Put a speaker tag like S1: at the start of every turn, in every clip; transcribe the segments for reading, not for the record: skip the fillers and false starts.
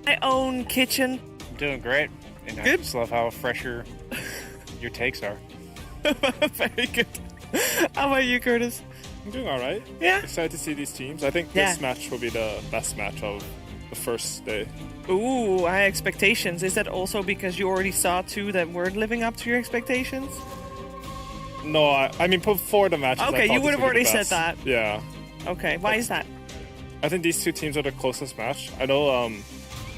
S1: my own kitchen.
S2: I'm doing great. And I just love how fresher your takes are.
S1: Very good. How about you, Curtis?
S3: I'm doing all right.
S1: Yeah.
S3: Excited to see these teams. I think this match will be the best match of the first day.
S1: Ooh, high expectations. Is that also because you already saw two that weren't living up to your expectations?
S3: No, I mean before the matches.
S1: Okay, you would have already said that.
S3: Yeah.
S1: Okay, why is that?
S3: I think these two teams are the closest match. I know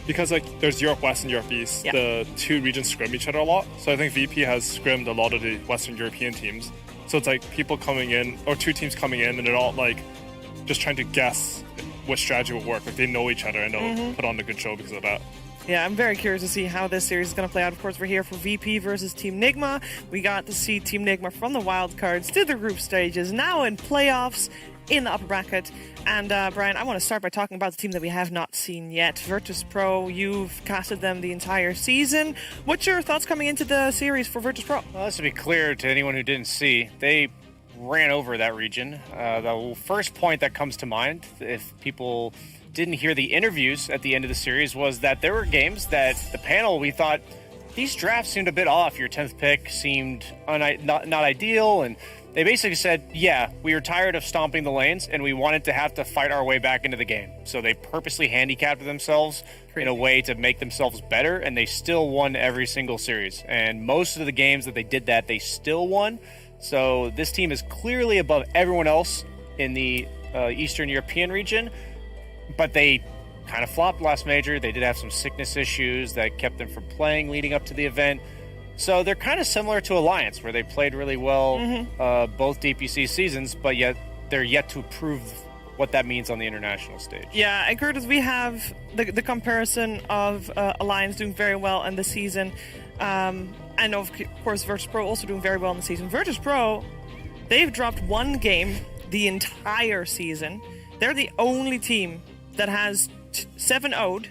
S3: because like there's Europe West and Europe East, the two regions scrim each other a lot. So I think VP has scrimmed a lot of the Western European teams. So it's like people coming in, or two teams coming in, and they're all like just trying to guess what strategy will work. Like they know each other and they'll put on a good show because of that.
S1: Yeah, I'm very curious to see how this series is going to play out. Of course, we're here for VP versus Team Nigma. We got to see Team Nigma from the wildcards to the group stages, now in playoffs in the upper bracket. And Brian, I want to start by talking about the team that we have not seen yet. Virtus Pro, you've casted them the entire season. What's your thoughts coming into the series for Virtus Pro?
S2: Well, this to be clear to anyone who didn't see, they ran over that region. The first point that comes to mind, if people didn't hear the interviews at the end of the series, was that there were games that the panel, we thought, these drafts seemed a bit off. Your 10th pick seemed not ideal, and they basically said, yeah, we were tired of stomping the lanes, and we wanted to have to fight our way back into the game. So they purposely handicapped themselves in a way to make themselves better, and they still won every single series. And most of the games that they did that, they still won. So this team is clearly above everyone else in the Eastern European region, but they kind of flopped last major. They did have some sickness issues that kept them from playing leading up to the event. So they're kind of similar to Alliance, where they played really well both DPC seasons, but yet they're yet to prove what that means on the international stage.
S1: Yeah, and Curtis, we have the comparison of Alliance doing very well in the season, and of course Virtus Pro also doing very well in the season. Virtus Pro, they've dropped one game the entire season. They're the only team that has 7-0'd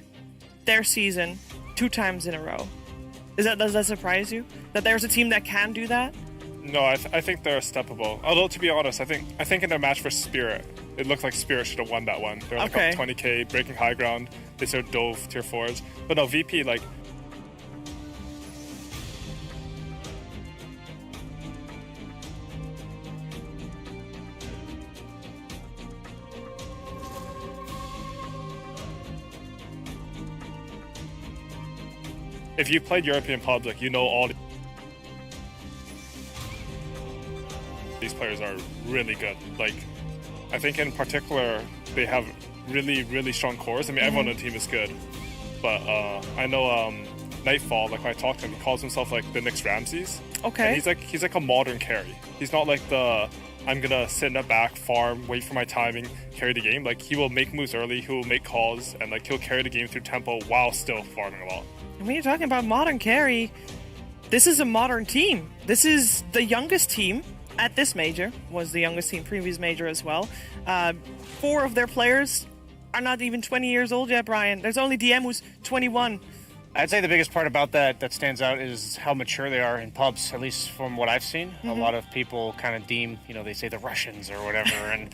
S1: their season 2 times in a row. Does that surprise you? That there's a team that can do that?
S3: No, I think they're steppable. Although, to be honest, I think in their match for Spirit, it looked like Spirit should have won that one. They're like up 20k, breaking high ground. They sort of dove tier 4s. But no, VP, like... If you played European pubs, like, you know all these players are really good. Like, I think in particular, they have really, really strong cores. I mean, everyone on the team is good. But I know Nightfall, like when I talked to him, he calls himself like the next Ramses.
S1: Okay.
S3: And he's like a modern carry. He's not like the, I'm gonna sit in the back, farm, wait for my timing, carry the game. Like, he will make moves early, he will make calls, and like he'll carry the game through tempo while still farming a lot.
S1: And when you're talking about modern carry, this is a modern team. This is the youngest team at this major, was the youngest team previous major as well. 4 of their players are not even 20 years old yet, Brian. There's only DM who's 21.
S2: I'd say the biggest part about that stands out is how mature they are in pubs, at least from what I've seen. A lot of people kind of deem, they say the Russians or whatever. And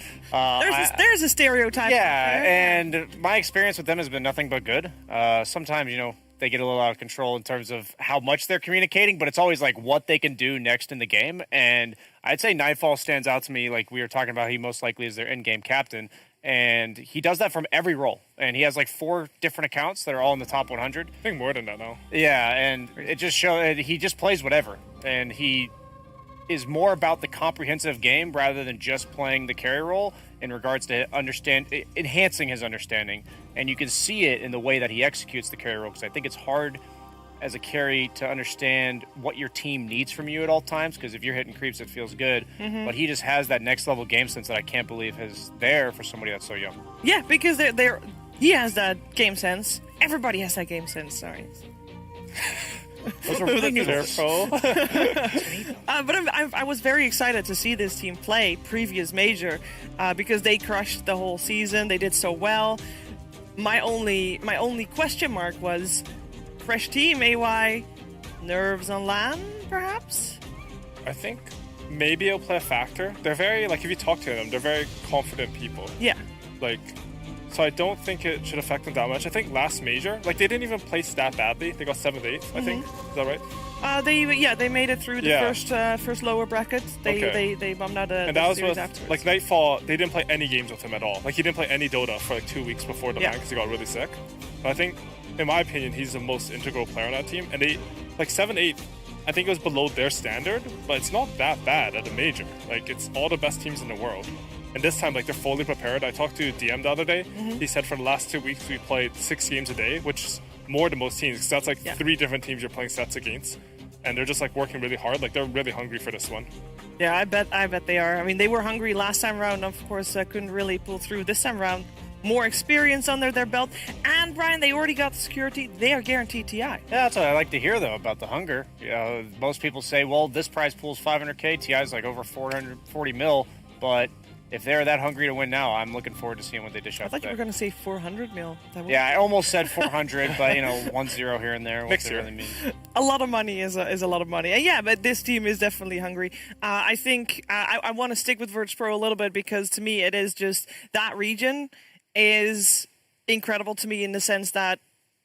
S1: there's a stereotype.
S2: Yeah, and my experience with them has been nothing but good. Sometimes, they get a little out of control in terms of how much they're communicating, but it's always like what they can do next in the game. And I'd say Nightfall stands out to me. Like we were talking about, he most likely is their in-game captain. And he does that from every role. And he has like 4 different accounts that are all in the top 100.
S3: I think more than that now.
S2: Yeah, and it just shows he just plays whatever. And he is more about the comprehensive game rather than just playing the carry role in regards to enhancing his understanding. And you can see it in the way that he executes the carry role, because I think it's hard as a carry to understand what your team needs from you at all times, because if you're hitting creeps, it feels good. But he just has that next level game sense that I can't believe is there for somebody that's so young.
S1: Yeah, because he has that game sense. Everybody has that game sense, sorry.
S3: Those are really careful.
S1: But I was very excited to see this team play previous major because they crushed the whole season. They did so well. My only question mark was fresh team, AY, nerves on LAN, perhaps?
S3: I think maybe it'll play a factor. They're very, like, if you talk to them, they're very confident people.
S1: Yeah.
S3: Like, so I don't think it should affect them that much. I think last major, like they didn't even place that badly. They got 7th, 8th, I think. Is that right?
S1: They made it through the first lower bracket. They bombed out
S3: and that was
S1: series
S3: with
S1: afterwards.
S3: like Nightfall. They didn't play any games with him at all. Like he didn't play any Dota for like 2 weeks before the ban because he got really sick. But I think, in my opinion, he's the most integral player on that team. And they like 7, 8. I think it was below their standard, but it's not that bad at a major. Like it's all the best teams in the world. And this time, like they're fully prepared. I talked to DM the other day. He said for the last 2 weeks we played 6 games a day, which is more than most teams. Because that's like 3 different teams you're playing sets against. And they're just like working really hard. Like they're really hungry for this one.
S1: Yeah, I bet they are. I mean, they were hungry last time around. Of course, couldn't really pull through this time around. More experience under their belt, and Brian, they already got the security. They are guaranteed TI.
S2: Yeah, that's what I like to hear though about the hunger. Most people say, well, this prize pool is 500K, TI is like over 440 mil, but if they're that hungry to win now, I'm looking forward to seeing what they dish out.
S1: I thought you were going to say 400 mil.
S2: Yeah, I almost said 400, but 1-0 here and there. What's it really mean?
S1: A lot of money is a lot of money. And yeah, but this team is definitely hungry. I think I want to stick with Virtus.pro a little bit because to me it is just that region is incredible to me in the sense that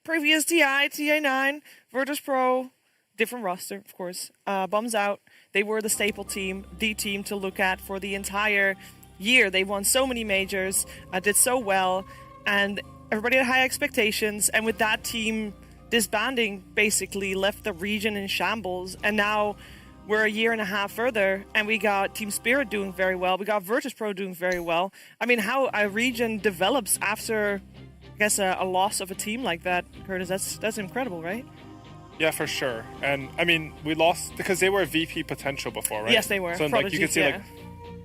S1: previous TI, TA9, Virtus.pro, different roster, of course, bums out. They were the staple team, the team to look at for the entire year. They won so many majors, did so well, and everybody had high expectations. And with that team disbanding, basically left the region in shambles. And now we're a year and a half further, and we got Team Spirit doing very well. We got Virtus.pro doing very well. I mean, how a region develops after, I guess, a loss of a team like that, Curtis, that's incredible, right?
S3: Yeah, for sure. And I mean, we lost because they were VP potential before, right?
S1: Yes, they were.
S3: So like you can see,
S1: yeah.
S3: like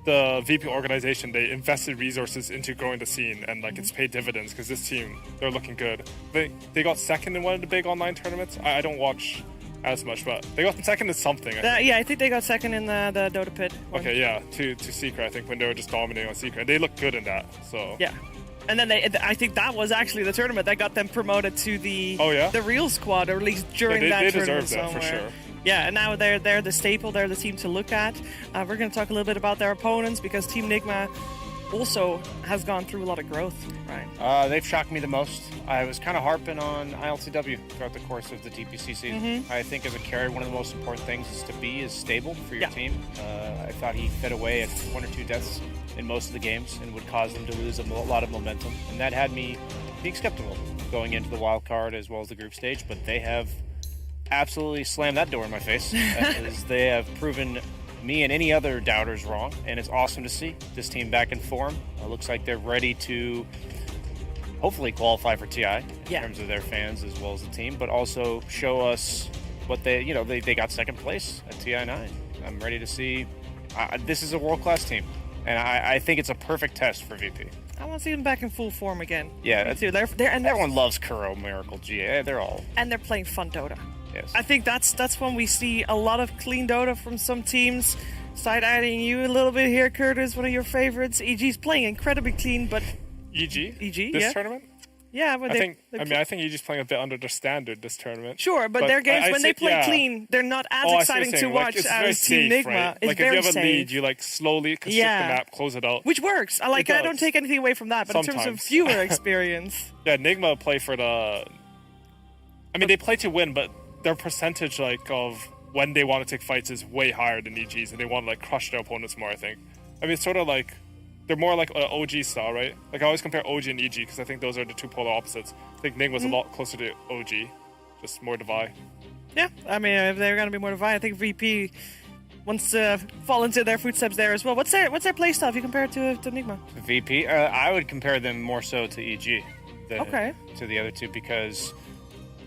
S3: the VP organization, they invested resources into growing the scene, and like it's paid dividends because this team, they're looking good. They got second in one of the big online tournaments. I don't watch as much, but they got second in something.
S1: I think they got second in the Dota Pit one.
S3: Okay, yeah, to Secret. I think when they were just dominating on Secret, they looked good in that. So
S1: yeah. And then I think that was actually the tournament that got them promoted to the real squad, or at least during that tournament
S3: deserve that
S1: somewhere.
S3: for sure.
S1: Yeah, and now they're the staple, they're the team to look at. We're going to talk a little bit about their opponents because Team Nigma also has gone through a lot of growth, right?
S2: They've shocked me the most. I was kind of harping on ILTW throughout the course of the DPC season. I think as a carry, one of the most important things is to be stable for your team. I thought he fed away at 1 or 2 deaths in most of the games and would cause them to lose a lot of momentum. And that had me being skeptical going into the wild card as well as the group stage. But they have absolutely slammed that door in my face as they have proven me and any other doubters wrong. And it's awesome to see this team back in form. It looks like they're ready to hopefully qualify for TI in terms of their fans as well as the team, but also show us what they got second place at TI9. I'm ready to see. This is a world-class team. And I think it's a perfect test for VP.
S1: I want to see them back in full form again.
S2: Yeah,
S1: me too. And
S2: everyone loves Kuro, Miracle, GA. They're all.
S1: And they're playing fun Dota.
S2: Yes.
S1: I think that's when we see a lot of clean Dota from some teams. Side-eyeing you a little bit here, Curtis, one of your favorites. EG's playing incredibly clean, but
S3: EG this tournament.
S1: Yeah, but
S3: I think EG's playing a bit under their standard this tournament.
S1: Sure, but their games, when they play clean, they're not as exciting to watch as Team Nigma.
S3: Right?
S1: It's
S3: like
S1: very
S3: if you have a
S1: safe.
S3: lead, you like slowly constrict the map, close it out.
S1: Which works. I don't take anything away from that, but in terms of viewer experience.
S3: Yeah, Nigma play for the... I mean, they play to win, but their percentage of when they want to take fights is way higher than EG's, and they want to crush their opponents more, I think. I mean, it's sort of like... They're more like an OG style, right? Like, I always compare OG and EG because I think those are the two polar opposites. I think Nigma's a lot closer to OG, just more Divide.
S1: Yeah, I mean, if they're going to be more Divide, I think VP wants to fall into their footsteps there as well. What's their playstyle if you compare it to Nigma?
S2: VP? I would compare them more so to EG than to the other two because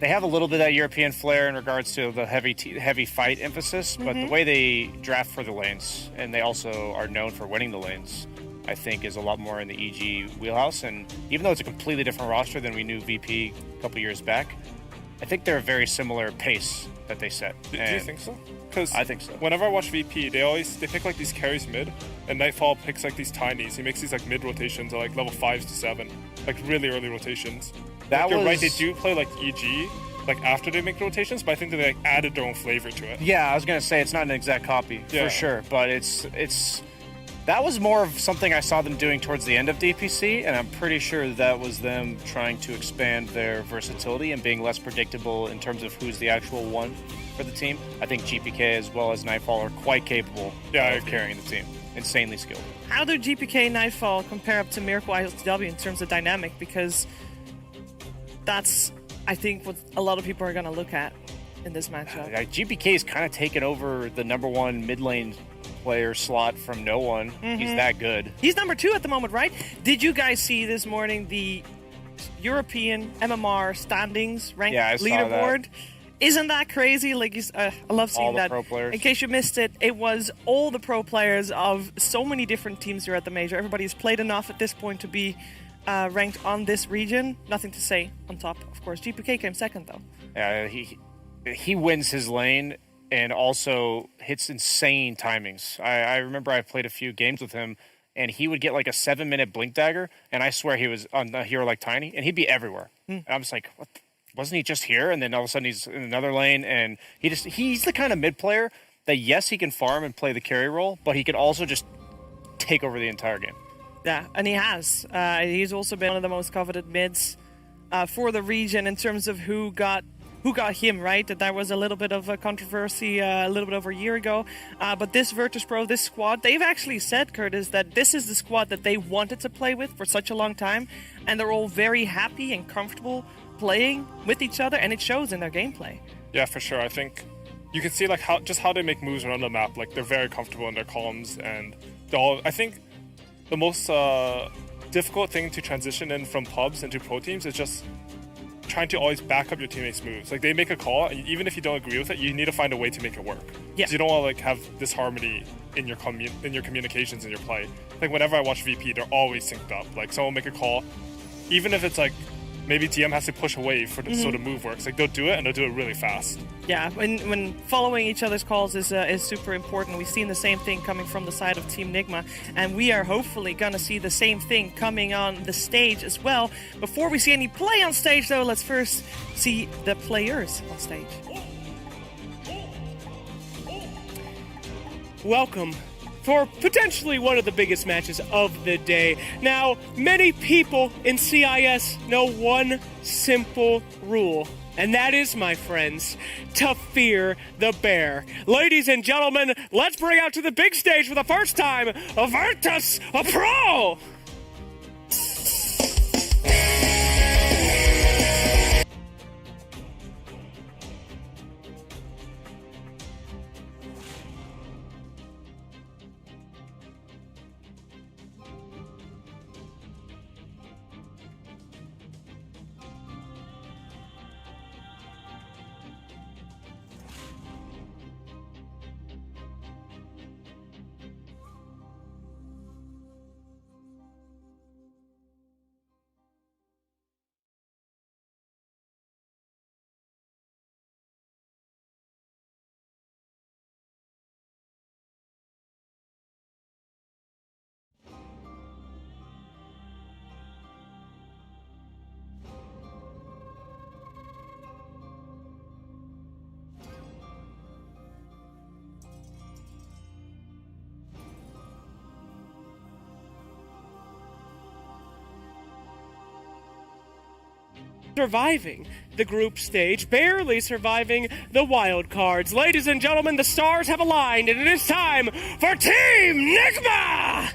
S2: they have a little bit of that European flair in regards to the heavy fight emphasis, but the way they draft for the lanes, and they also are known for winning the lanes, I think is a lot more in the EG wheelhouse. And even though it's a completely different roster than we knew VP a couple years back, I think they're a very similar pace that they set.
S3: Do you think so? Because
S2: I think so.
S3: Whenever I watch VP, they pick these carries mid, and Nightfall picks these tinies. He makes these mid rotations at level 5s to 7, really early rotations. You're right, they do play EG after they make rotations, but I think they added their own flavor to it.
S2: Yeah, I was gonna say it's not an exact copy for sure, but it's That was more of something I saw them doing towards the end of DPC, and I'm pretty sure that was them trying to expand their versatility and being less predictable in terms of who's the actual one for the team. I think GPK as well as Nightfall are quite capable of carrying the team. Insanely skilled.
S1: How do GPK Nightfall compare up to Miracle ISW in terms of dynamic? Because that's, I think, what a lot of people are going to look at in this matchup.
S2: GPK is kind of taken over the #1 mid lane player slot from no one. He's that good.
S1: He's #2 at the moment, right? Did you guys see this morning the European MMR standings ranked leaderboard?
S2: That.
S1: Isn't that crazy? Like, I love seeing
S2: all the
S1: that.
S2: pro players.
S1: In case you missed it, it was all the pro players of so many different teams here at the major. Everybody's played enough at this point to be ranked on this region. Nothing to say on top, of course. GPK came second, though.
S2: Yeah, he wins his lane and also hits insane timings. I remember I played a few games with him, and he would get like a 7-minute blink dagger, and I swear he was on a hero like Tiny, and he'd be everywhere. And I'm just like, what? Wasn't he just here? And then all of a sudden he's in another lane, and he's the kind of mid player that, yes, he can farm and play the carry role, but he can also just take over the entire game.
S1: Yeah, and he has. He's also been one of the most coveted mids for the region in terms of who got him, right? That was a little bit of a controversy a little bit over a year ago. But this Virtus Pro, this squad, they've actually said, Curtis, that this is the squad that they wanted to play with for such a long time, and they're all very happy and comfortable playing with each other, and it shows in their gameplay.
S3: Yeah, for sure. I think you can see like how they make moves around the map. Like, they're very comfortable in their columns, and I think the most difficult thing to transition in from pubs into pro teams is just trying to always back up your teammates' moves. Like, they make a call, and even if you don't agree with it, you need to find a way to make it work.
S1: Yeah.
S3: So you don't want to like have disharmony in your communications in your play. Like, whenever I watch VP, they're always synced up. Like, someone will make a call, even if it's like maybe TM has to push away for so the move works. Like, they'll do it, and they'll do it really fast.
S1: Yeah, when following each other's calls is super important. We've seen the same thing coming from the side of Team Nigma, and we are hopefully going to see the same thing coming on the stage as well. Before we see any play on stage, though, let's first see the players on stage.
S4: Welcome for potentially one of the biggest matches of the day. Now, many people in CIS know one simple rule, and that is, my friends, to fear the bear. Ladies and gentlemen, let's bring out to the big stage for the first time, Virtus Pro! Surviving the group stage, barely surviving the wild cards. Ladies and gentlemen, the stars have aligned, and it is time for Team Nigma!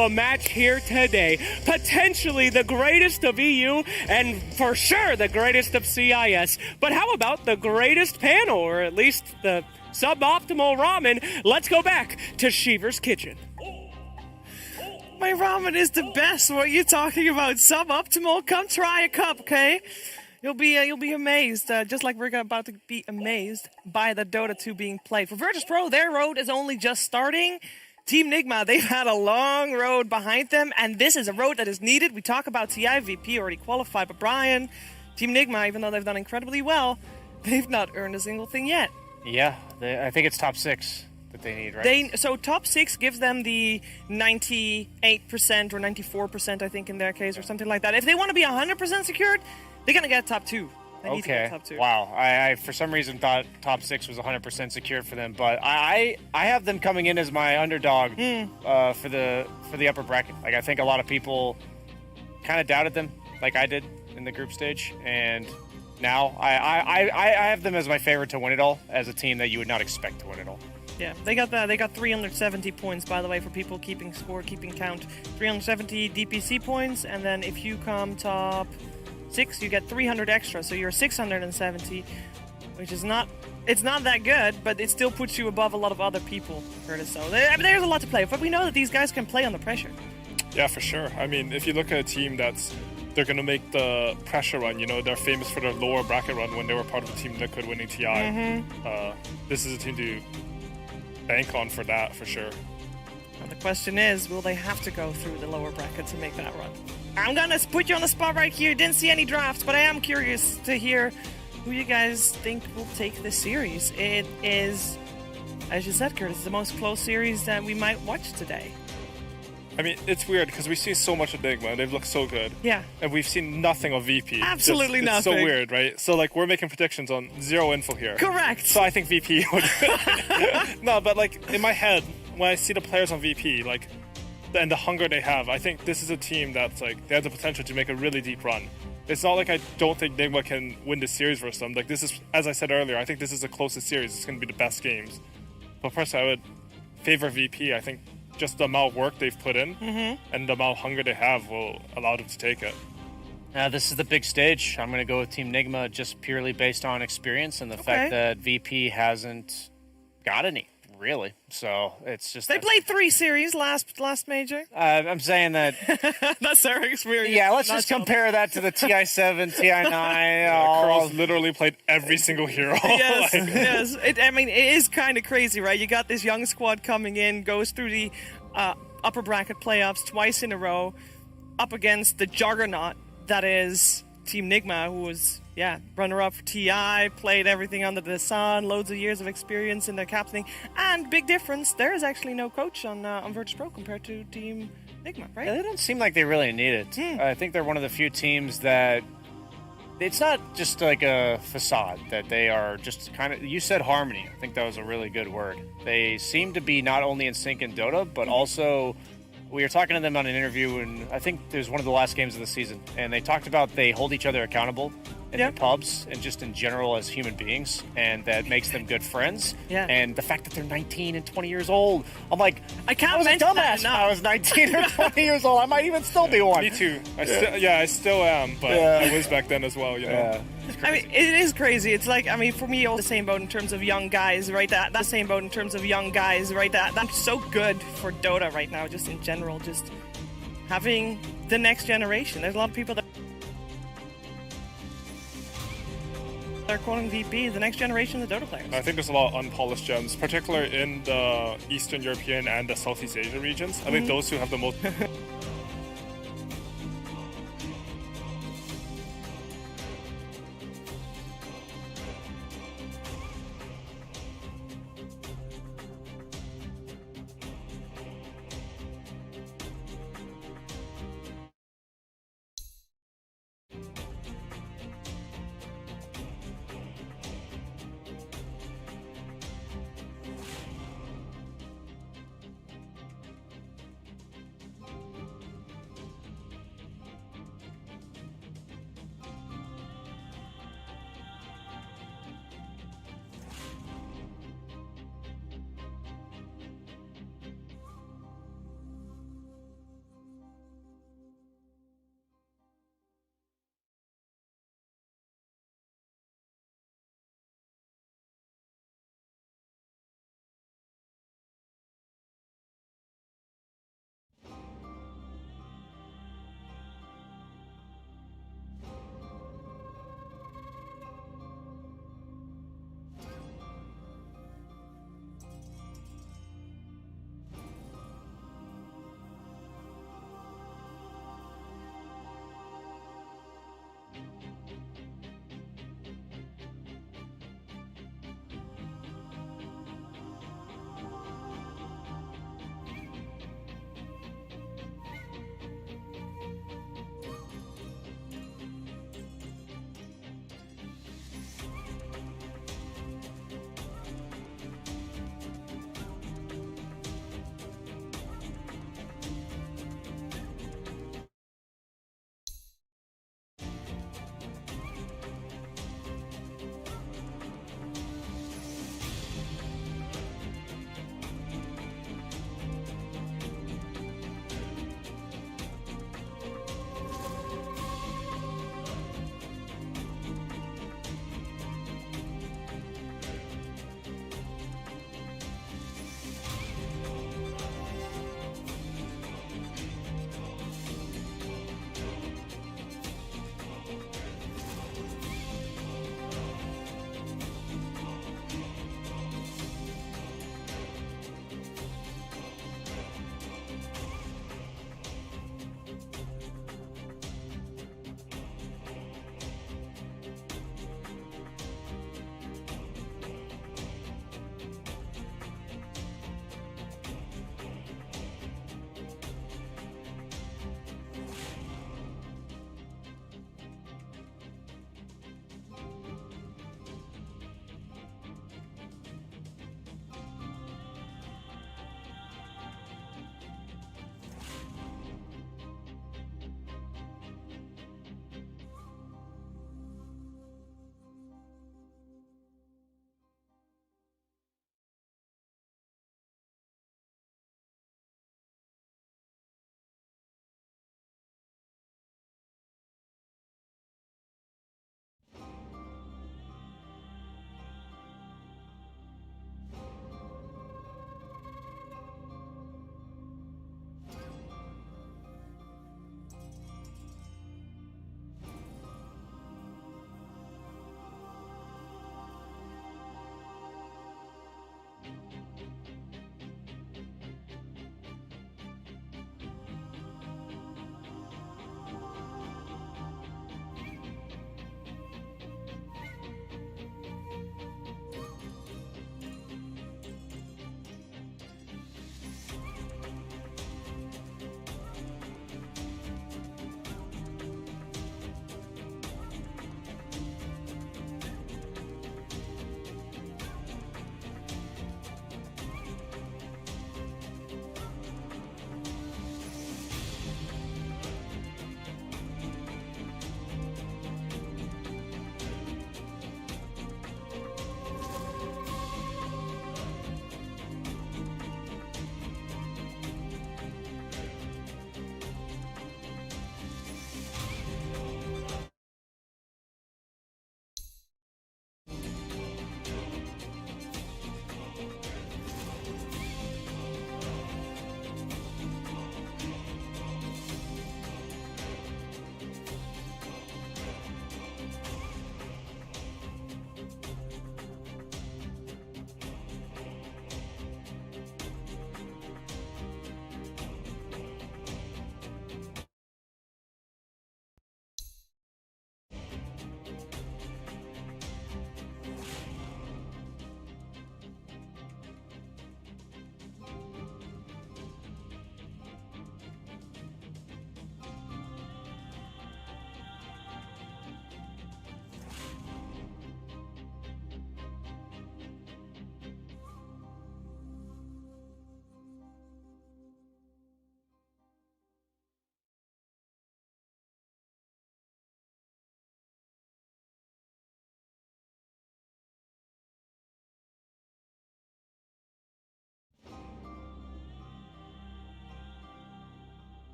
S4: a match here today. Potentially the greatest of EU and for sure the greatest of CIS. But how about the greatest panel, or at least the suboptimal ramen? Let's go back to Shiver's kitchen.
S1: My ramen is the best. What are you talking about? Suboptimal? Come try a cup, okay? You'll be amazed, just like we're about to be amazed by the Dota 2 being played. For Virtus Pro, their road is only just starting. Team Nigma, they've had a long road behind them, and this is a road that is needed. We talk about TI, VP already qualified, but Brian, Team Nigma, even though they've done incredibly well, they've not earned a single thing yet.
S2: Yeah, I think it's top 6 that they need, right?
S1: So top 6 gives them the 98% or 94%, I think, in their case, or something like that. If they want to be 100% secured, they're going to get top 2. They need to get top 2.
S2: Wow. I for some reason thought top 6 was 100% secured for them, but I have them coming in as my underdog for the upper bracket. Like, I think a lot of people kind of doubted them, like I did in the group stage, and now I have them as my favorite to win it all, as a team that you would not expect to win it all.
S1: Yeah, they got 370 points, by the way, for people keeping score, keeping count. 370 DPC points, and then if you come top 6, you get 300 extra, so you're 670, which is not that good, but it still puts you above a lot of other people, Curtis. So there's a lot to play, but we know that these guys can play under pressure.
S3: Yeah, for sure. I mean, if you look at a team they're going to make the pressure run, they're famous for their lower bracket run when they were part of the Team Liquid winning TI. This is a team to bank on for that, for sure.
S1: And the question is, will they have to go through the lower bracket to make that run? I'm gonna put you on the spot right here. Didn't see any drafts, but I am curious to hear who you guys think will take this series. It is, as you said, Curtis, the most close series that we might watch today.
S3: I mean, it's weird because we've seen so much of Nigma, and they've looked so good.
S1: Yeah.
S3: And we've seen nothing of VP.
S1: Absolutely
S3: It's so
S1: nothing.
S3: weird, right? So, we're making predictions on zero info here.
S1: Correct.
S3: So I think VP would... No, but, in my head, when I see the players on VP, and the hunger they have, I think this is a team that's, they have the potential to make a really deep run. It's not like I don't think Nigma can win this series versus them. This is, as I said earlier, I think this is the closest series. It's going to be the best games. But personally, I would favor VP. I think just the amount of work they've put in and the amount of hunger they have will allow them to take it.
S2: This is the big stage. I'm going to go with Team Nigma just purely based on experience and the fact that VP hasn't got any, really. So it's just...
S1: They played 3 series last major.
S2: I'm saying that...
S1: That's their experience.
S2: Yeah, let's just compare that to the TI-7, TI-9.
S3: Curls literally played every single hero.
S1: Yes, yes. It is kind of crazy, right? You got this young squad coming in, goes through the upper bracket playoffs twice in a row, up against the juggernaut that is Team Nigma, who was, runner-up for TI, played everything under the sun, loads of years of experience in their captaining, and big difference, there is actually no coach on Virtus Pro compared to Team Nigma, right?
S2: Yeah, they don't seem like they really need it. I think they're one of the few teams that... It's not just like a facade, that they are just kind of... You said harmony. I think that was a really good word. They seem to be not only in sync in Dota, but also... We were talking to them on an interview, and I think it was one of the last games of the season, and they talked about they hold each other accountable in their pubs and just in general as human beings, and that makes them good friends.
S1: Yeah.
S2: And the fact that they're 19 and 20 years old, I'm like, I was a
S1: mention that
S2: dumbass when I was 19 or 20 years old. I might even still be one.
S3: Me too. I still am, but I was back then as well,
S2: Yeah.
S1: I mean, it is crazy. It's like, for me, all the same boat in terms of young guys, right? That same boat in terms of young guys, right? That's so good for Dota right now, just in general, just having the next generation. There's a lot of people that are calling VP the next generation of the Dota players.
S3: I think there's a lot of unpolished gems, particularly in the Eastern European and the Southeast Asia regions. I think those two have the most...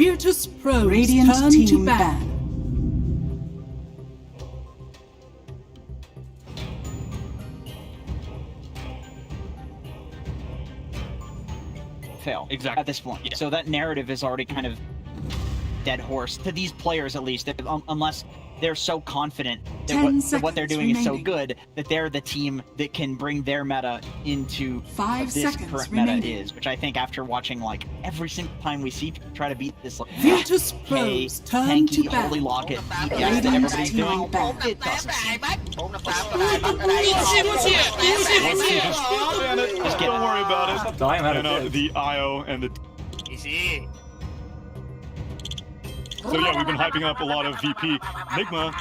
S5: Virtus Pro
S6: Radiant
S5: turn
S6: team
S5: to ban.
S6: ban.
S7: Fail
S8: Exactly.
S7: at this point.
S8: Yeah.
S7: So that narrative is already kind of dead horse to these players, at least, unless they're so confident that
S5: 10
S7: what they're
S5: seconds
S7: doing is so
S5: remaining.
S7: good that they're the team that can bring their meta into
S5: 5
S7: what this
S5: seconds
S7: current
S5: remaining.
S7: meta is, which I think after watching like every single time we see people try to beat this like
S5: Virtus
S7: hey,
S5: Pros turn
S7: tanky
S5: to ban.
S7: holy locket DPS that
S5: Radiant
S7: everybody's
S5: team
S7: doing,
S5: ban.
S7: it doesn't seem
S3: Just don't worry about it.
S9: Dying out
S3: And
S9: of
S3: the IO and the.
S2: Easy.
S3: So yeah, we've been hyping up a lot of VP. Nigma,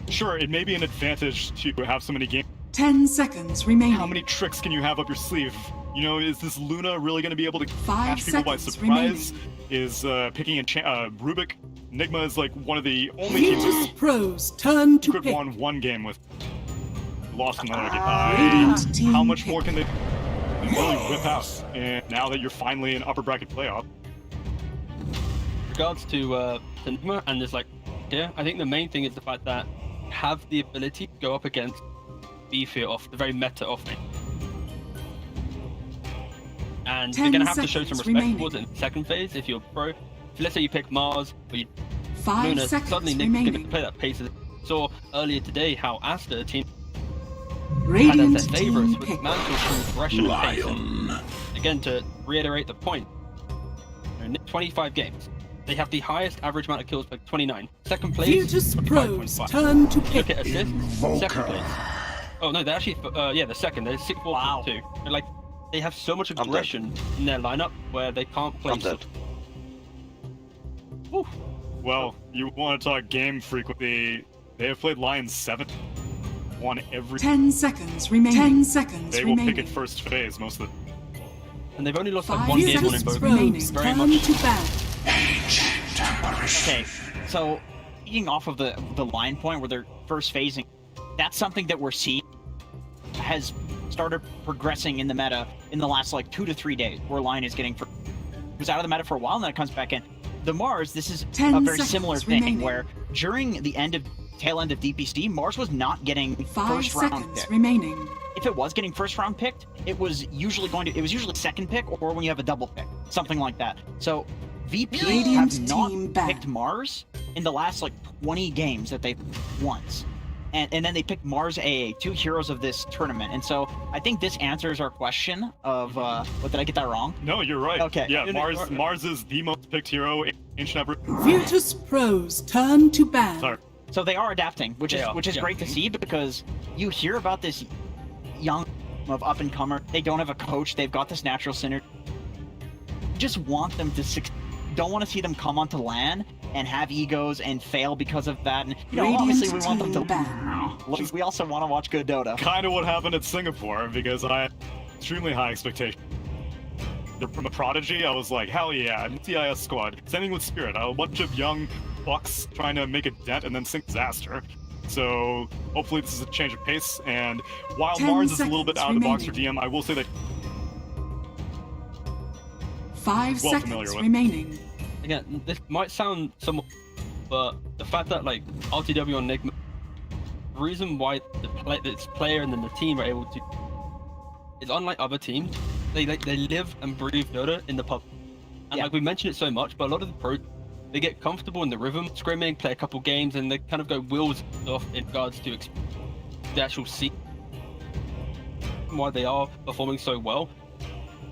S3: sure, it may be an advantage to have so many games.
S5: 10 seconds remaining.
S3: How many tricks can you have up your sleeve? You know, is this Luna really going to be able to
S5: 5
S3: catch people by
S5: seconds
S3: surprise?
S5: remaining.
S3: Is picking Rubik? Nigma is like one of the only teams
S5: Virtus
S3: that
S5: Pros turn to
S3: could have
S5: pick.
S3: won one game with. Lost another game.
S5: Radiant team
S3: How much
S5: pick.
S3: more can they really whip out? And now that you're finally in upper bracket playoff,
S8: Regards to Nigma and there's like, yeah, I think the main thing is the fact that have the ability to go up against VP off the very meta offlane. And
S5: 10
S8: you're gonna have to show some
S5: seconds
S8: respect
S5: remaining.
S8: towards it in the second phase if you're pro. If let's say you pick Mars or you
S5: 5
S8: Luna,
S5: seconds
S8: suddenly Nigma
S5: remaining.
S8: can play that pace. Saw earlier today how Asta team had as
S5: Radiant
S8: their favorites
S5: team
S8: with
S5: pick.
S8: Mantle through progression and pace. Again, to reiterate the point, 25 games. They have the highest average amount of kills by 29. Second place,
S5: Virtus Pros
S8: 25.5.
S5: turn to
S8: Look
S5: pick.
S8: at assists, second place. Oh no, they're actually, the second. They're 6-4.2. They're like, they have so much aggression in their lineup where they can't play. Woo.
S3: well, you want to talk game frequency? They have played Lions 7, won every.
S5: 10 seconds remaining. 10 seconds
S3: They will
S5: remaining.
S3: pick it first phase most of the.
S8: And they've only lost like
S5: 5
S8: one game on
S5: seconds
S8: in both.
S5: remaining.
S8: Very
S5: Turn
S8: much.
S5: to ban.
S7: Okay, so speaking off of the line point where they're first phasing, that's something that we're seeing has started progressing in the meta in the last like 2 to 3 days, where line is getting was out of the meta for a while and then it comes back in. The Mars, this is
S5: 10
S7: a very
S5: seconds
S7: similar thing
S5: remaining.
S7: where during the tail end of DPC, Mars was not getting
S5: 5
S7: first round
S5: seconds
S7: pick.
S5: remaining.
S7: If it was getting first round picked, it was usually second pick or when you have a double pick, something like that. So VP
S5: Radiant
S7: have not
S5: team back.
S7: picked Mars in the last like 20 games that they've once. And then they picked Mars AA, 2 heroes of this tournament. And so I think this answers our question of what, did I get that wrong?
S3: No, you're right.
S7: Okay.
S3: Yeah, Mars is the most picked hero in Ancient Ever.
S5: Virtus Pros turn to ban.
S3: Sorry.
S7: So they are adapting, which is
S8: Yeah.
S7: great to see because you hear about this young of up and comer. They don't have a coach. They've got this natural synergy. You just want them to succeed. Don't want to see them come onto LAN and have egos and fail because of that. And you know,
S5: Radiant
S7: obviously we want them
S5: team
S7: to.
S5: ban.
S7: Like, we also want to watch good Dota.
S3: Kind of what happened at Singapore because I had extremely high expectations. From a prodigy, I was like, hell yeah, CIS squad. Sending with Spirit, a bunch of young bucks trying to make a dent and then sink disaster. So hopefully this is a change of pace. And while
S5: 10
S3: Mars is a little bit
S5: seconds
S3: out of the box for
S5: remaining.
S3: DM, I will say that
S5: 5
S3: well
S5: seconds
S3: familiar with.
S5: remaining.
S8: Again, this might sound somewhat, but the fact that like RTW on Nigma, the reason why this player and then the team are able to is unlike other teams, they live and breathe Dota in the pub. And
S7: Yeah.
S8: like we mentioned it so much, but a lot of the pro, they get comfortable in the rhythm, scrimming, play a couple games, and they kind of go wheels off in regards to the actual scene. Why they are performing so well,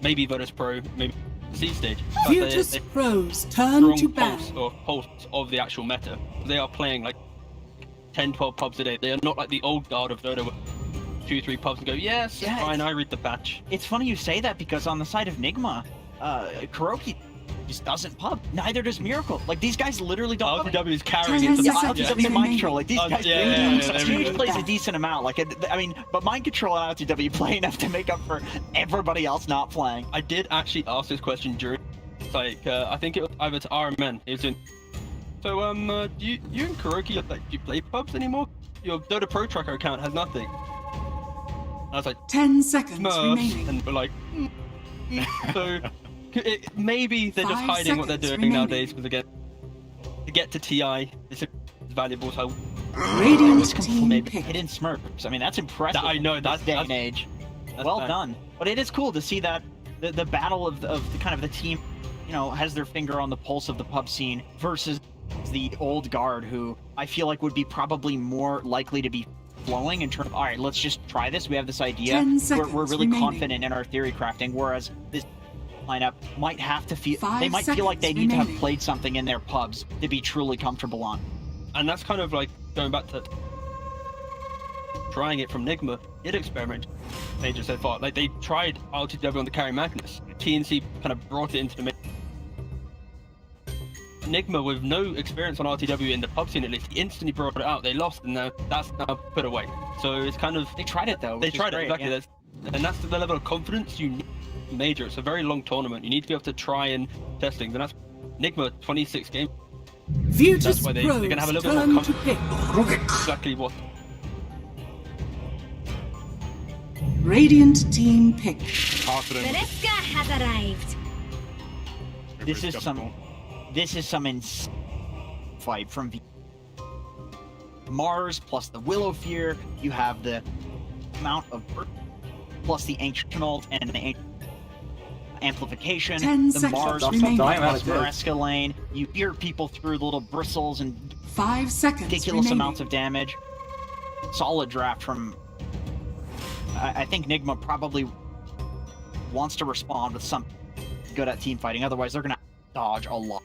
S8: maybe Virtus Pro, maybe C stage. but
S5: Virtus
S8: they
S5: Pros turn to
S8: strong
S5: ban.
S8: pulse of the actual meta. They are playing like 10, 12 pubs a day. They are not like the old guard of Dota, where 2, 3 pubs and go, yes,
S7: Yeah,
S8: fine, I read the patch.
S7: It's funny you say that because on the side of Nigma, Kuroki just doesn't pub. Neither does Miracle. Like, these guys literally don't pub.
S8: RTW is carrying
S5: 10
S8: it.
S7: Yeah,
S5: seconds
S7: RTW and Mind
S5: remaining.
S7: Control, like these guys,
S8: yeah,
S7: Huge
S8: yeah.
S7: plays a decent amount. Like, I mean, but Mind Control and RTW play enough to make up for everybody else not playing.
S8: I did actually ask this question during, like, I think it was either to RMN. He was doing. So, do you and Kuroki, like, do you play pubs anymore? Your Dota Pro Tracker account has nothing. I was like,
S5: 10 seconds
S8: Smurfs,
S5: remaining.
S8: and we're like, So Maybe they're just
S5: 5
S8: hiding what they're
S5: seconds
S8: doing
S5: remaining.
S8: nowadays because again, to get to TI is valuable. So
S5: Radiant
S7: Maybe
S5: team pick.
S7: hidden smurfs. I mean, that's impressive.
S8: I know,
S7: in
S8: that's-
S7: this day and
S8: that's-
S7: age.
S8: that's
S7: Well
S8: bad.
S7: done. But it is cool to see that the battle of the kind of the team, you know, has their finger on the pulse of the pub scene versus the old guard, who I feel like would be probably more likely to be flowing in terms of, all right, let's just try this. We have this idea.
S5: 10
S7: We're
S5: seconds
S7: really
S5: remaining.
S7: confident in our theory crafting, whereas this lineup might have to feel,
S5: 5
S7: they might feel like they need to have
S5: seconds
S7: played something in their pubs to be truly comfortable on.
S8: And that's kind of like going back to trying it from Nigma. Did experiment major so far. Like they tried RTW on the carry Magnus. TNC kind of brought it into the mix. Nigma, with no experience on RTW in the pub scene at least, he instantly brought it out. They lost, and now that's now put away. So it's kind of
S7: They tried it though.
S8: they
S7: which is
S8: tried it
S7: great,
S8: exactly.
S7: yeah.
S8: And that's the level of confidence you need. Major. It's a very long tournament. You need to be able to try and test things, and that's Nigma 26 games.
S5: Virtus
S8: That's why they're
S5: Pros
S8: going to have a little bit
S5: turn
S8: more
S5: to
S8: confidence.
S5: pick.
S8: Exactly what.
S5: Radiant team pick.
S3: Confident.
S6: Bereska has arrived.
S7: This is some insane fight from Mars plus the Willow Fear. You have the amount of plus the ancient ult and the ancient amplification.
S5: 10
S7: the
S5: seconds
S7: Mars
S5: remaining.
S7: plus Maresca lane. You hear people through the little bristles and
S5: 5 seconds
S7: ridiculous
S5: remaining.
S7: amounts of damage. Solid draft from. I think Nigma probably wants to respond with some good at team fighting. Otherwise, they're gonna dodge a lot.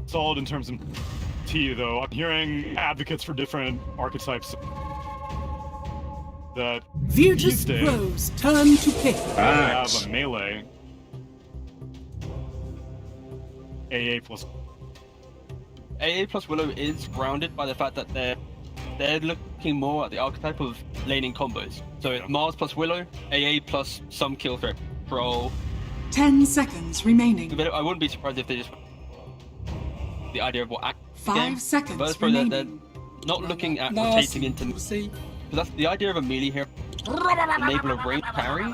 S3: Solid in terms of T, though. I'm hearing advocates for different archetypes that
S5: Virtus
S3: these days
S5: Pros turn to pick.
S3: have a melee AA plus.
S8: AA plus Willow is grounded by the fact that they're looking more at the archetype of laning combos. So it's Mars plus Willow, AA plus some kill threat. Troll.
S5: 10 seconds remaining.
S8: I wouldn't be surprised if they just the idea of what act
S5: 5
S8: game.
S5: seconds
S8: But they're
S5: remaining.
S8: not looking at rotating into. Because that's the idea of a melee here. Enable a range parry,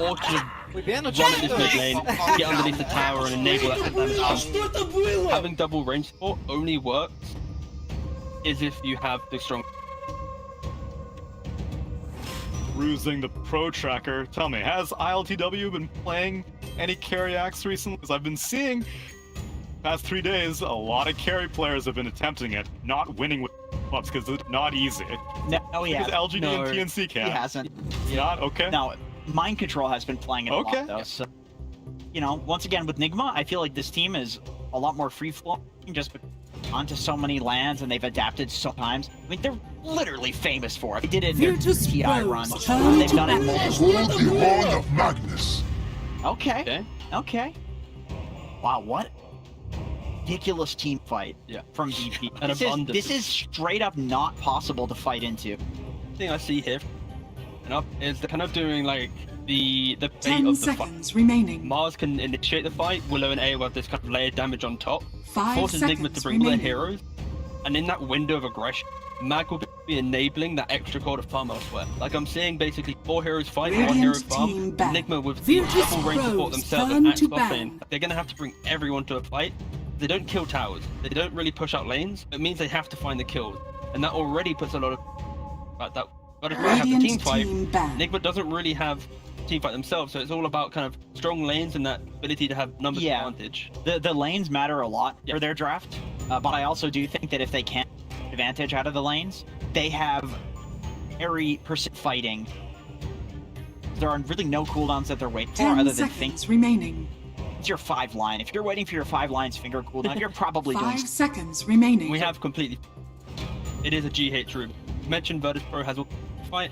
S8: or to run at this mid lane, get underneath the tower, and enable that damage. Having double range support only works is if you have the strong.
S3: Bruising the pro tracker. Tell me, has ILTW been playing any carry acts recently? Because I've been seeing past 3 days a lot of carry players have been attempting it, not winning with clubs because it's not easy.
S7: No, he
S3: Because
S7: hasn't.
S3: LGD
S7: No,
S3: and TNC
S7: he
S3: can't.
S7: hasn't.
S3: It's not okay.
S7: Now, Mind Control has been playing it a
S3: Okay.
S7: lot, though. So, you know, once again with Nigma, I feel like this team is a lot more free flowing, just onto so many lands, and they've adapted so times. I mean, they're literally famous for it. They did it in their
S5: Virtus
S7: TI
S5: Pros
S7: run.
S5: turn
S7: They've
S5: to
S7: done it
S5: battle.
S7: multiple.
S9: of Magnus.
S7: Okay. Okay. Wow, what ridiculous team fight
S8: Yeah.
S7: from VP.
S8: And abundance.
S7: This is straight up not possible to fight into.
S8: Thing I see here is they're kind of doing like the bait
S5: 10
S8: of the fight.
S5: seconds remaining.
S8: Mars can initiate the fight, Willow and A will have this kind of layered damage on top,
S5: 5
S8: forces Nigma to
S5: seconds
S8: bring all their
S5: remaining.
S8: heroes, and in that window of aggression, Mag will be enabling that extra core to farm elsewhere. Like I'm seeing basically 4 heroes fight, 1 hero
S5: Radiant
S8: farm,
S5: team back.
S8: Nigma with
S5: Virtus
S8: double range support
S5: Pros
S8: themselves
S5: turn
S8: and Axe
S5: to
S8: buff lane.
S5: ban.
S8: They're gonna have to bring everyone to a fight. They don't kill towers, they don't really push out lanes, it means they have to find the kills. And that already puts a lot of that but if they have the
S5: Radiant
S8: team fight,
S5: team back.
S8: Nigma doesn't really have team fight themselves, so it's all about kind of strong lanes and that ability to have numbers
S7: Yeah.
S8: advantage.
S7: The lanes matter a lot
S8: Yeah.
S7: for their draft, but I also do think that if they can't get advantage out of the lanes, they have very persistent fighting. There are really no cooldowns that they're waiting for
S5: 10
S7: other than think
S5: seconds remaining.
S7: it's your 5 line. If you're waiting for your 5 lines finger cooldown, you're probably doing
S5: 5 seconds remaining.
S8: We have completely. It is a GH room. You mentioned Virtus Pro has a fight.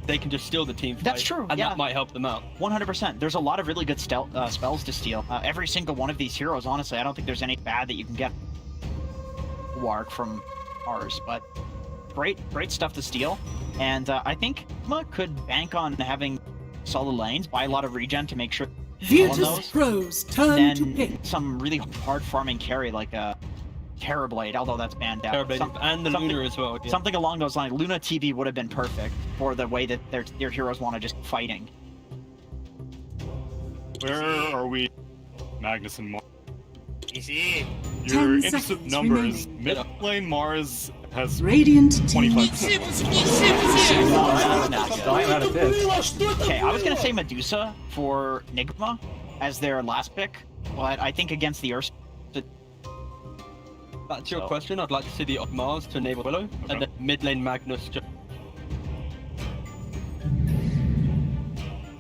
S8: They can just steal the team fight.
S7: That's true,
S8: and
S7: yeah.
S8: that might help them out.
S7: 100%. There's a lot of really good spells to steal. Every single one of these heroes, honestly, I don't think there's any bad that you can get Warg from ours, but great stuff to steal. And I think Nigma could bank on having solid lanes, buy a lot of regen to make sure
S5: Virtus
S7: those,
S5: Pros turn to
S7: then
S5: pick.
S7: some really hard farming carry like Terrorblade, although that's banned out.
S8: Terrorblade and the Luna as well. Yeah.
S7: Something along those lines. Luna TV would have been perfect for the way that their heroes want to just fighting.
S3: Where are we
S6: Magnus and Mars.
S9: Easy.
S6: Your
S5: 10
S6: interested
S5: seconds
S6: numbers.
S5: remaining.
S6: Mid lane Mars has
S5: Radiant team
S6: 25%.
S7: Okay, I was gonna say Medusa for Nigma as their last pick, but I think against the Ursa.
S8: Back to your question, I'd like to see the Mars to enable Willow, and then mid lane Magnus.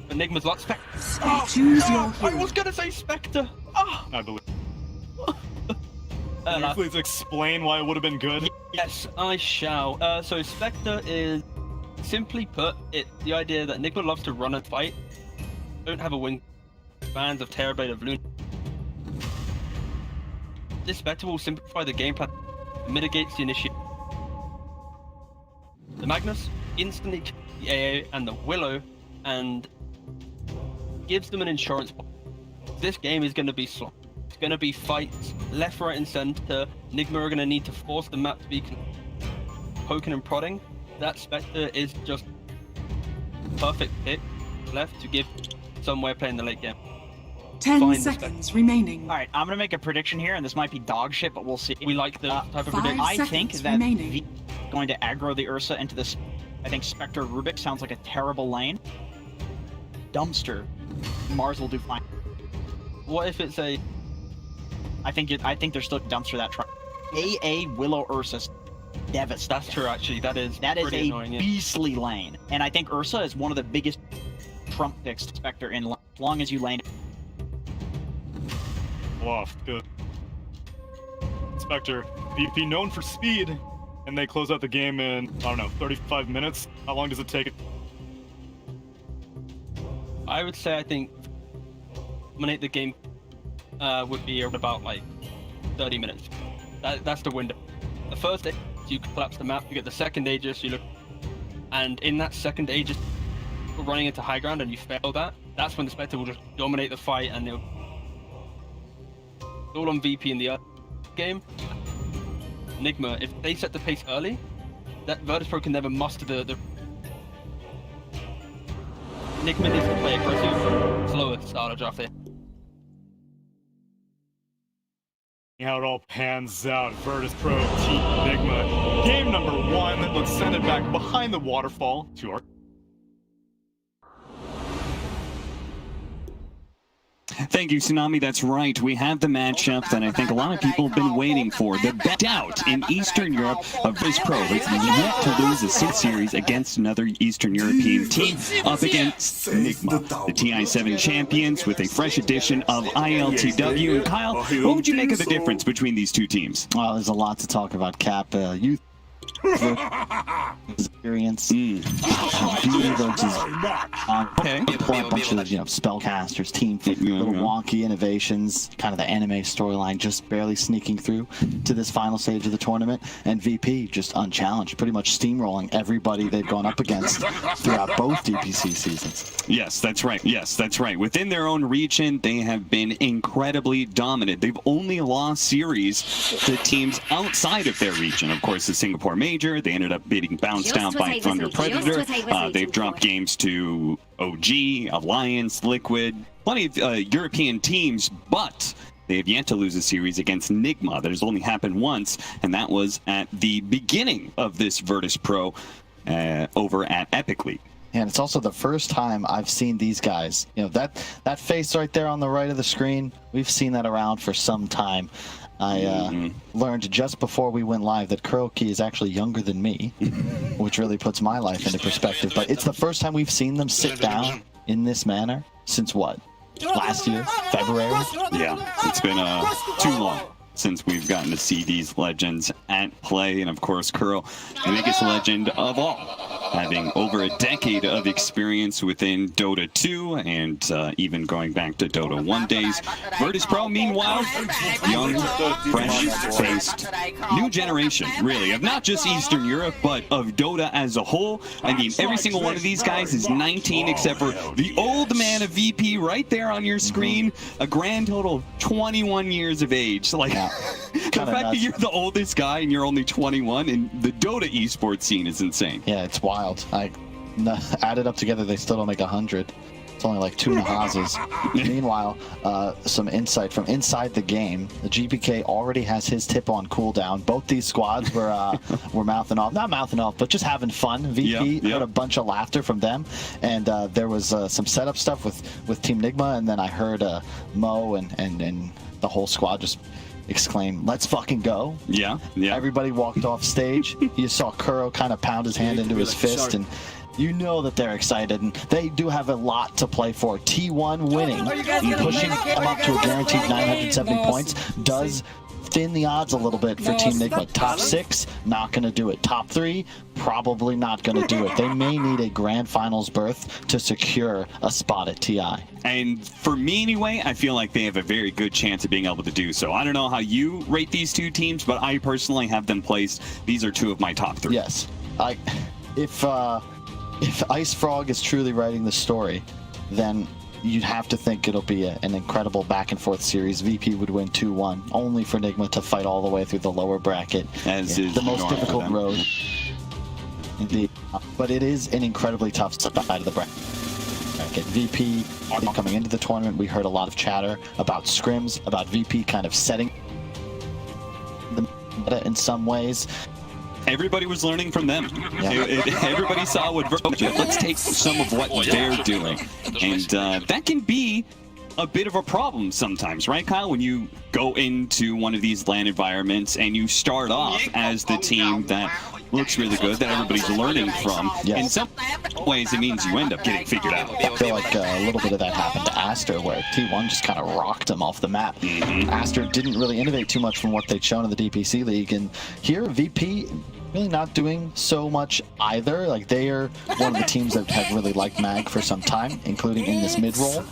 S8: Enigma's like Spectre.
S5: Choose your
S8: I
S5: hero.
S8: was gonna say Spectre. Ah.
S6: I believe.
S8: And
S6: Can you please explain why it would have been good?
S8: yes, I shall. So Spectre is, simply put, the idea that Enigma loves to run and fight. Don't have a wing. Bands of Terrorblade of Luna. This Spectre will simplify the game plan, mitigates the initiative. The Magnus instantly kills the AA and the Willow, and gives them an insurance. This game is going to be slow. It's going to be fights left, right, and center. Nigma are going to need to force the map to be poking and prodding. That Spectre is just perfect pick left to give some way of playing the late game.
S5: 10
S8: Find the
S5: seconds remaining.
S7: All right, I'm gonna make a prediction here, and this might be dog shit, but we'll see.
S8: We like the type of
S5: 5
S8: prediction.
S7: I think
S5: seconds
S7: that
S5: remaining.
S7: V is going to aggro the Ursa into this. I think Spectre Rubik sounds like a terrible lane. Dumpster. Mars will do fine.
S8: What if it's a
S7: I think there's still dumpster that try. AA Willow Ursa. Devastating.
S8: That's true, actually. That is
S7: That is
S8: pretty
S7: a
S8: annoying, yeah.
S7: beastly lane, and I think Ursa is one of the biggest trump picks to Spectre in lane, as long as you lane.
S6: Loft, good. Spectre, VP known for speed, and they close out the game in, I don't know, 35 minutes. How long does it take?
S8: I would say I think dominate the game would be about like 30 minutes. That's the window. The first Aegis, you collapse the map. You get the second Aegis, you look, and in that second Aegis, you're running into high ground and you fail that. That's when the Spectre will just dominate the fight, and they'll all on VP in the early game. Nigma, if they set the pace early, that Virtus Pro can never muster the Nigma needs to play aggressive, slower starter draft there.
S6: How it all pans out. Virtus Pro, Team Nigma. Game number 1. Let's send it back behind the waterfall to our...
S10: Thank you, Tsunami. That's right. We have the matchup that I think a lot of people have been waiting for. The bet out in Eastern Europe of Virtus Pro has yet to lose a 6 series against another Eastern European team up against Nigma, the TI7 champions, with a fresh edition of ILTW. And Kyle, what would you make of the difference between these two teams?
S11: Well, there's a lot to talk about, Cap. Youth experience, beauty versus
S10: Okay.
S11: a bunch of spellcasters, team little wonky innovations, kind of the anime storyline just barely sneaking through to this final stage of the tournament, and VP just unchallenged, pretty much steamrolling everybody they've gone up against throughout both DPC seasons.
S10: Yes, that's right. Yes, that's right. Within their own region, they have been incredibly dominant. They've only lost series to teams outside of their region. Of course, the Singapore Major, they ended up being bounced out by Thunder Predator. They've dropped games to OG, Alliance, Liquid, plenty of European teams, but they have yet to lose a series against Nigma. That has only happened once, and that was at the beginning of this Virtus Pro over at Epic League.
S11: And it's also the first time I've seen these guys. That face right there on the right of the screen, we've seen that around for some time. I learned just before we went live that Kuroki is actually younger than me, which really puts my life into perspective. But it's the first time we've seen them sit down in this manner since what? Last year? February?
S10: Yeah, it's been too long since we've gotten to see these legends at play. And of course, Kuro, the biggest legend of all, having over a decade of experience within Dota 2 and even going back to Dota 1 days. Virtus Pro, meanwhile, young, fresh-faced, new generation, really, of not just Eastern Europe, but of Dota as a whole. I mean, every single one of these guys is 19, except for the old man of VP right there on your screen, a grand total of 21 years of age. Like, the fact that you're the oldest guy and you're only 21 in the Dota esports scene is insane.
S11: Yeah, it's wild. I added up together, they still don't make 100. It's only like 2 Nahazes. Meanwhile, some insight from inside the game. The GPK already has his tip on cooldown. Both these squads were mouthing off. Not mouthing off, but just having fun. VP heard a bunch of laughter from them. And there was some setup stuff with Team Nigma. And then I heard Mo and the whole squad just exclaim, "Let's fucking go."
S10: Yeah.
S11: Everybody walked off stage. You saw Kuro kind of pound his hand into his fist, and you know that they're excited, and they do have a lot to play for. T1 winning and pushing them up to a guaranteed 970 points does thin the odds a little bit for Team Nigma. Top 6, not going to do it. Top 3, probably not going to do it. They may need a grand finals berth to secure a spot at TI.
S10: And for me anyway, I feel like they have a very good chance of being able to do so. I don't know how you rate these two teams, but I personally have them placed. These are 2 of my top 3.
S11: Yes. If Ice Frog is truly writing the story, then you'd have to think it'll be an incredible back-and-forth series. VP would win 2-1, only for Nigma to fight all the way through the lower bracket.
S10: As is
S11: the most difficult road. Indeed. But it is an incredibly tough side of the bracket. VP, coming into the tournament, we heard a lot of chatter about scrims, about VP kind of setting the meta in some ways.
S10: Everybody was learning from them. Everybody saw what let's take some of what they're doing. And that can be a bit of a problem sometimes, right, Kyle? When you go into one of these LAN environments and you start off as the team that looks really good, that everybody's learning from. In some ways, it means you end up getting figured out.
S11: I feel like a little bit of that happened to Aster, where T1 just kind of rocked him off the map. Aster didn't really innovate too much from what they'd shown in the DPC League, and here VP really not doing so much either. Like, they are one of the teams that have really liked Mag for some time, including in this mid role.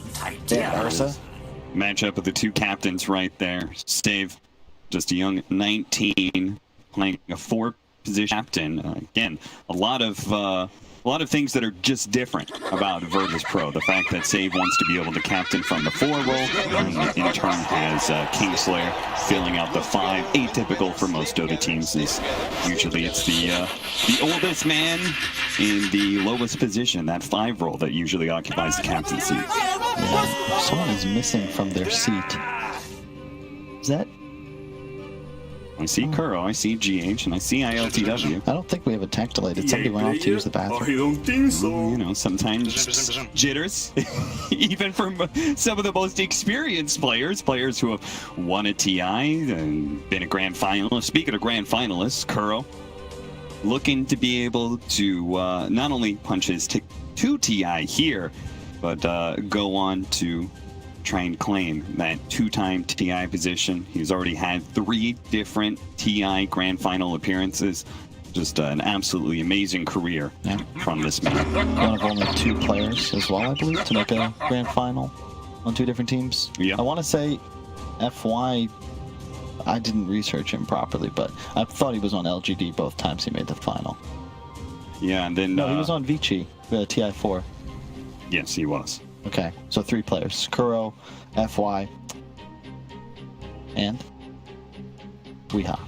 S11: They have Ursa.
S10: Matchup of the 2 captains right there. Stave, just a young 19, playing a 4-position captain. Again, a lot of things that are just different about Virtus Pro. The fact that Save wants to be able to captain from the 4 role, and in turn has Kingslayer filling out the 5. Atypical for most Dota teams is usually it's the oldest man in the lowest position, that 5 role that usually occupies the captain seat.
S11: Yeah, someone is missing from their seat. Is that?
S10: I see Kuro, I see GH, and I see ILTW.
S11: I don't think we have a tech delay. Did somebody run off to use the bathroom?
S6: I don't think so.
S10: You know, sometimes jitters, even from some of the most experienced players who have won a TI and been a grand finalist. Speaking of grand finalists, Kuro looking to be able to not only punch his to TI here, but go on to try and claim that 2-time TI position. He's already had 3 different TI grand final appearances. Just an absolutely amazing career from this man.
S11: One of only 2 players as well, I believe, to make a grand final on 2 different teams.
S10: Yeah.
S11: I want to say FY, I didn't research him properly, but I thought he was on LGD both times he made the final.
S10: Yeah, and then...
S11: No, he was on Vici, TI4.
S10: Yes, he was.
S11: Okay, so 3 players. Kuro, FY, and Weeha.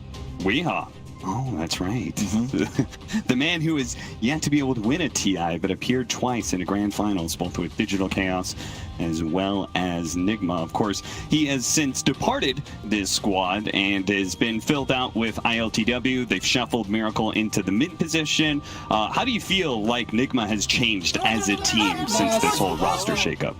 S10: Weeha. Oh, that's right. The man who is yet to be able to win a TI, but appeared twice in a grand finals, both with Digital Chaos as well as Nigma. Of course, he has since departed this squad and has been filled out with ILTW. They've shuffled Miracle into the mid position. How do you feel like Nigma has changed as a team since this whole roster shakeup?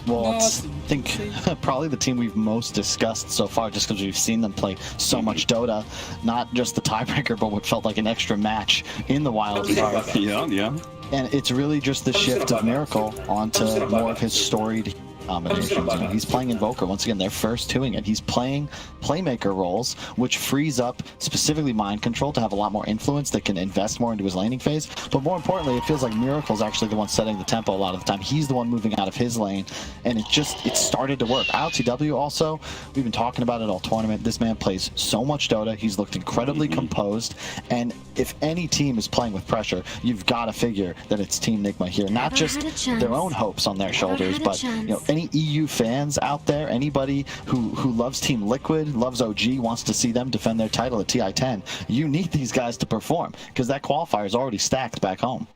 S11: Well, it's, I think, probably the team we've most discussed so far, just because we've seen them play so much Dota. Not just the tiebreaker, but what felt like an extra match in the wild card.
S10: Yeah.
S11: And it's really just the shift of Miracle onto more of his storied combinations. You know, he's playing Invoker once again. They're first doing it. He's playing playmaker roles, which frees up specifically Mind Control to have a lot more influence that can invest more into his laning phase. But more importantly, it feels like Miracle's actually the one setting the tempo a lot of the time. He's the one moving out of his lane, and it started to work. ILTW also, we've been talking about it all tournament. This man plays so much Dota. He's looked incredibly composed, and if any team is playing with pressure, you've got to figure that it's Team Nigma here. Not just their own hopes on their shoulders, but you know, any EU fans out there, anybody who loves Team Liquid, loves OG, wants to see them defend their title at TI10, you need these guys to perform, because that qualifier is already stacked back home.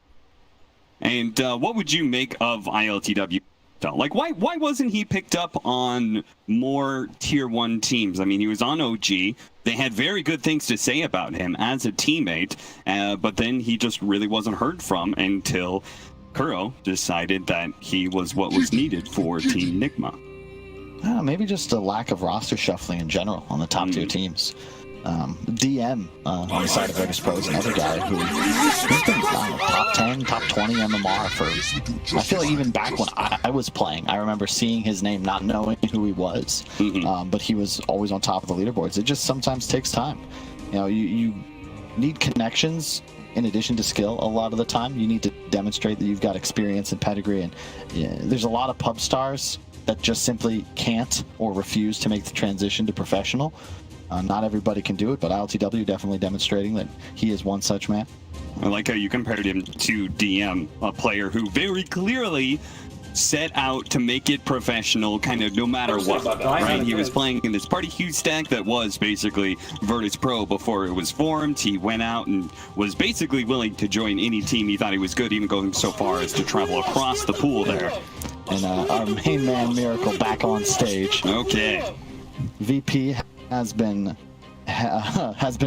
S10: And what would you make of ILTW felt like. Why wasn't he picked up on more tier 1 teams? I mean, he was on OG. They had very good things to say about him as a teammate, but then he just really wasn't heard from until Kuro decided that he was what was needed for Team Nigma.
S11: Maybe just a lack of roster shuffling in general on the top tier teams. DM on the side of Virtus Pro is another guy who's been top 10, top 20 MMR for, I feel like even back when I was playing, I remember seeing his name, not knowing who he was, but he was always on top of the leaderboards. It just sometimes takes time. You know, you need connections in addition to skill a lot of the time. You need to demonstrate that you've got experience and pedigree, and there's a lot of pub stars that just simply can't or refuse to make the transition to professional. Not everybody can do it, but ILTW definitely demonstrating that he is one such man.
S10: I like how you compared him to DM, a player who very clearly set out to make it professional, kind of no matter what, right? He was playing in this party huge stack that was basically Virtus Pro before it was formed. He went out and was basically willing to join any team he thought he was good, even going so far as to travel across the pool there.
S11: And our main man, Miracle, back on stage.
S10: Okay.
S11: VP has been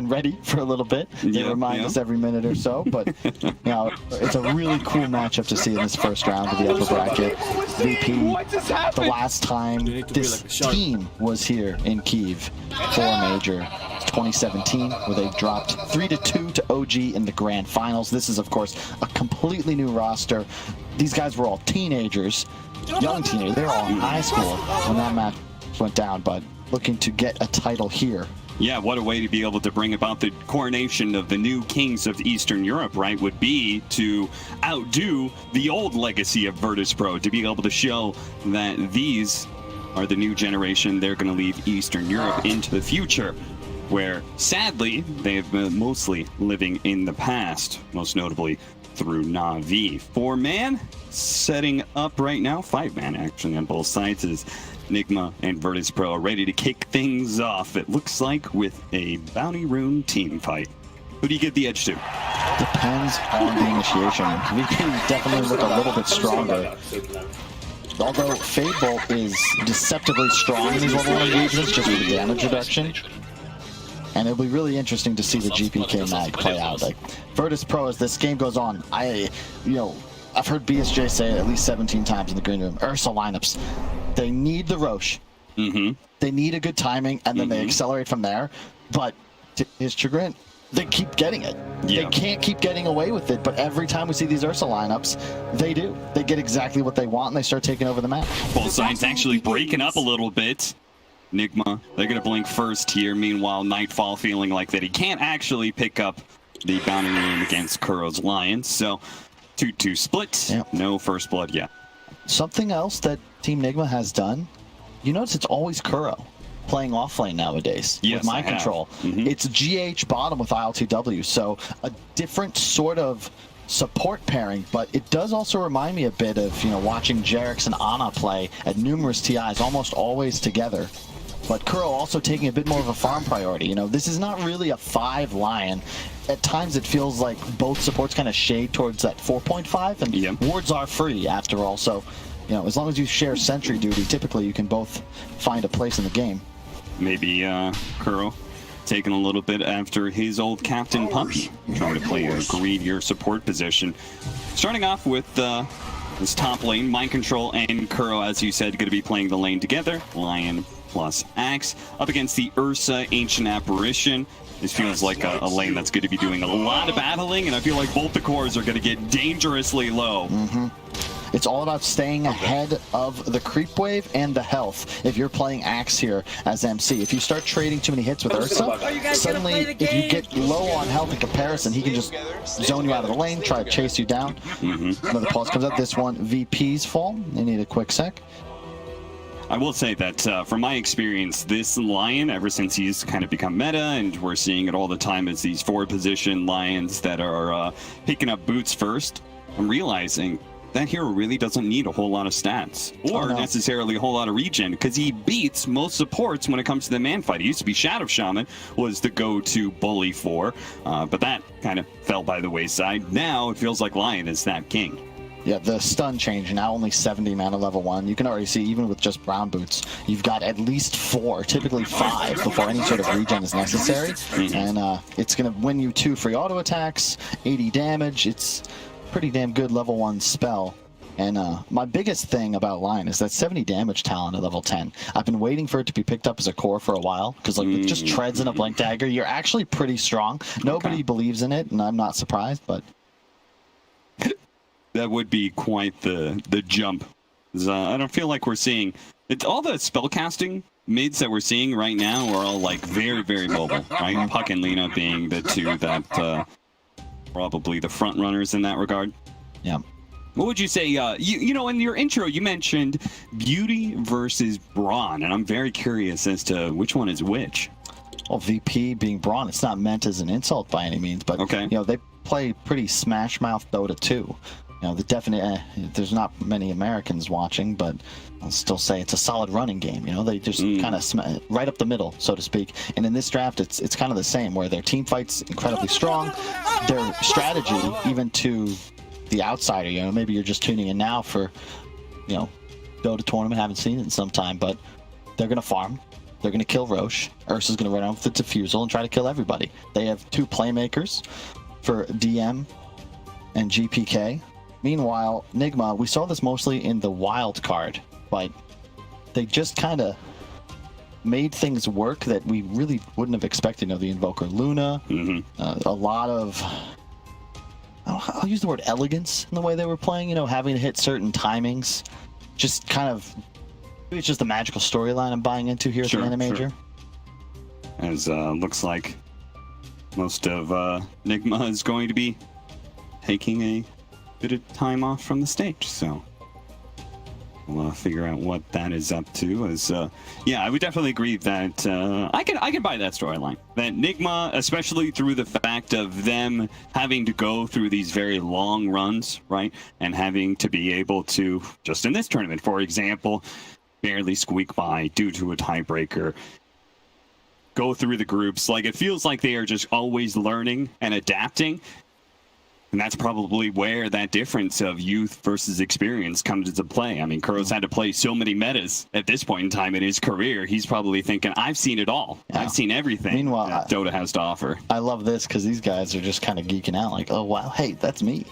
S11: ready for a little bit. They remind us every minute or so, but you know, it's a really cool matchup to see in this first round of the upper bracket. VP, the last time this team was here in Kyiv for Major, 2017, where they dropped 3-2 to OG in the grand finals. This is, of course, a completely new roster. These guys were all teenagers, young teenagers. They were all in high school when that match went down, but looking to get a title here.
S10: Yeah, what a way to be able to bring about the coronation of the new kings of Eastern Europe, right, would be to outdo the old legacy of Virtus Pro, to be able to show that these are the new generation. They're going to lead Eastern Europe into the future, where, sadly, they've been mostly living in the past, most notably through Na'Vi. 4-man setting up right now, 5-man actually on both sides, is Nigma and Virtus Pro are ready to kick things off, it looks like, with a Bounty Rune team fight. Who do you give the edge to?
S11: Depends on the initiation. We can definitely look a little bit stronger. Although Fable is deceptively strong in these level 1 engagements just with the damage reduction. And it'll be really interesting to see the GPK mag play out. Like, Virtus Pro, as this game goes on, I've heard BSJ say it at least 17 times in the green room. Ursa lineups, they need the Roche. They need a good timing, and then they accelerate from there. But to his chagrin, they keep getting it. They can't keep getting away with it, but every time we see these Ursa lineups, they do. They get exactly what they want, and they start taking over the map.
S10: Both sides actually breaking up a little bit. Nigma, they're going to blink first here. Meanwhile, Nightfall feeling like that he can't actually pick up the Bounty Rune against Kuro's Lions. So, 2-2 split. No first blood yet.
S11: Something else that Team Nigma has done, you notice it's always Kuro playing offlane nowadays with mind control. It's GH bottom with ILTW, so a different sort of support pairing, but it does also remind me a bit of, watching Jerix and Ana play at numerous TIs, almost always together. But Kuro also taking a bit more of a farm priority. This is not really a 5 Lion. At times it feels like both supports kind of shade towards that 4.5, and wards are free after all, so as long as you share sentry duty, typically you can both find a place in the game.
S10: Maybe Kuro taking a little bit after his old Captain Puppy, trying to play a greedier support position. Starting off with this top lane, Mind Control and Kuro, as you said, going to be playing the lane together. Lion plus Axe up against the Ursa Ancient Apparition. This feels like a lane that's going to be doing a lot of battling, and I feel like both the cores are going to get dangerously low.
S11: It's all about staying ahead of the creep wave and the health if you're playing Axe here as MC. If you start trading too many hits with Ursa, suddenly if you get low on health in comparison, he can just zone you out of the lane, try to chase you down. Another pause comes up. This one, VP's fall. They need a quick sec.
S10: I will say that from my experience, this Lion, ever since he's kind of become meta, and we're seeing it all the time as these 4-position Lions that are picking up boots first, I'm realizing that hero really doesn't need a whole lot of stats or necessarily a whole lot of regen, because he beats most supports when it comes to the man fight. It used to be Shadow Shaman was the go-to bully for, but that kind of fell by the wayside. Now it feels like Lion is that king.
S11: Yeah, the stun change, now only 70 mana level 1. You can already see, even with just brown boots, you've got at least 4, typically 5, before any sort of regen is necessary. And it's going to win you 2 free auto attacks, 80 damage. It's pretty damn good level 1 spell. And my biggest thing about Lion is that 70 damage talent at level 10. I've been waiting for it to be picked up as a core for a while, because like with just treads and a blink dagger, you're actually pretty strong. Nobody believes in it, and I'm not surprised, but...
S10: That would be quite the jump. I don't feel like we're seeing... all the spellcasting mids that we're seeing right now are all like very, very mobile, right? Puck and Lena being the two that probably the front runners in that regard.
S11: Yeah.
S10: What would you say, you know, in your intro, you mentioned beauty versus brawn, and I'm very curious as to which one is which.
S11: Well, VP being brawn, it's not meant as an insult by any means, but, you know, they play pretty smash mouth Dota 2. You know, there's not many Americans watching, but I'll still say it's a solid running game. You know, they just kind of right up the middle, so to speak. And in this draft, it's kind of the same, where their team fight's incredibly strong. Their strategy, even to the outsider, you know, maybe you're just tuning in now for, you know, Dota tournament, haven't seen it in some time, but they're going to farm. They're going to kill Roche. Ursa's going to run out with the Diffusal and try to kill everybody. They have 2 playmakers for DM and GPK. Meanwhile, Nigma, we saw this mostly in the wild card, but they just kind of made things work that we really wouldn't have expected. You know, the Invoker Luna, a lot of, I'll use the word elegance in the way they were playing, you know, having to hit certain timings. Just kind of, maybe it's just the magical storyline I'm buying into here at the AniMajor.
S10: As looks like most of Nigma is going to be taking a bit of time off from the stage, so we'll figure out what that is up to. As yeah, I would definitely agree that I can buy that storyline. That Nigma, especially through the fact of them having to go through these very long runs, right, and having to be able to, just in this tournament, for example, barely squeak by due to a tiebreaker, go through the groups. Like, it feels like they are just always learning and adapting. And that's probably where that difference of youth versus experience comes into play. I mean, Kuro's had to play so many metas at this point in time in his career. He's probably thinking, I've seen it all. Yeah. I've seen everything.
S11: Meanwhile,
S10: that Dota has to offer.
S11: I love this because these guys are just kind of geeking out like, oh, wow, hey, that's me.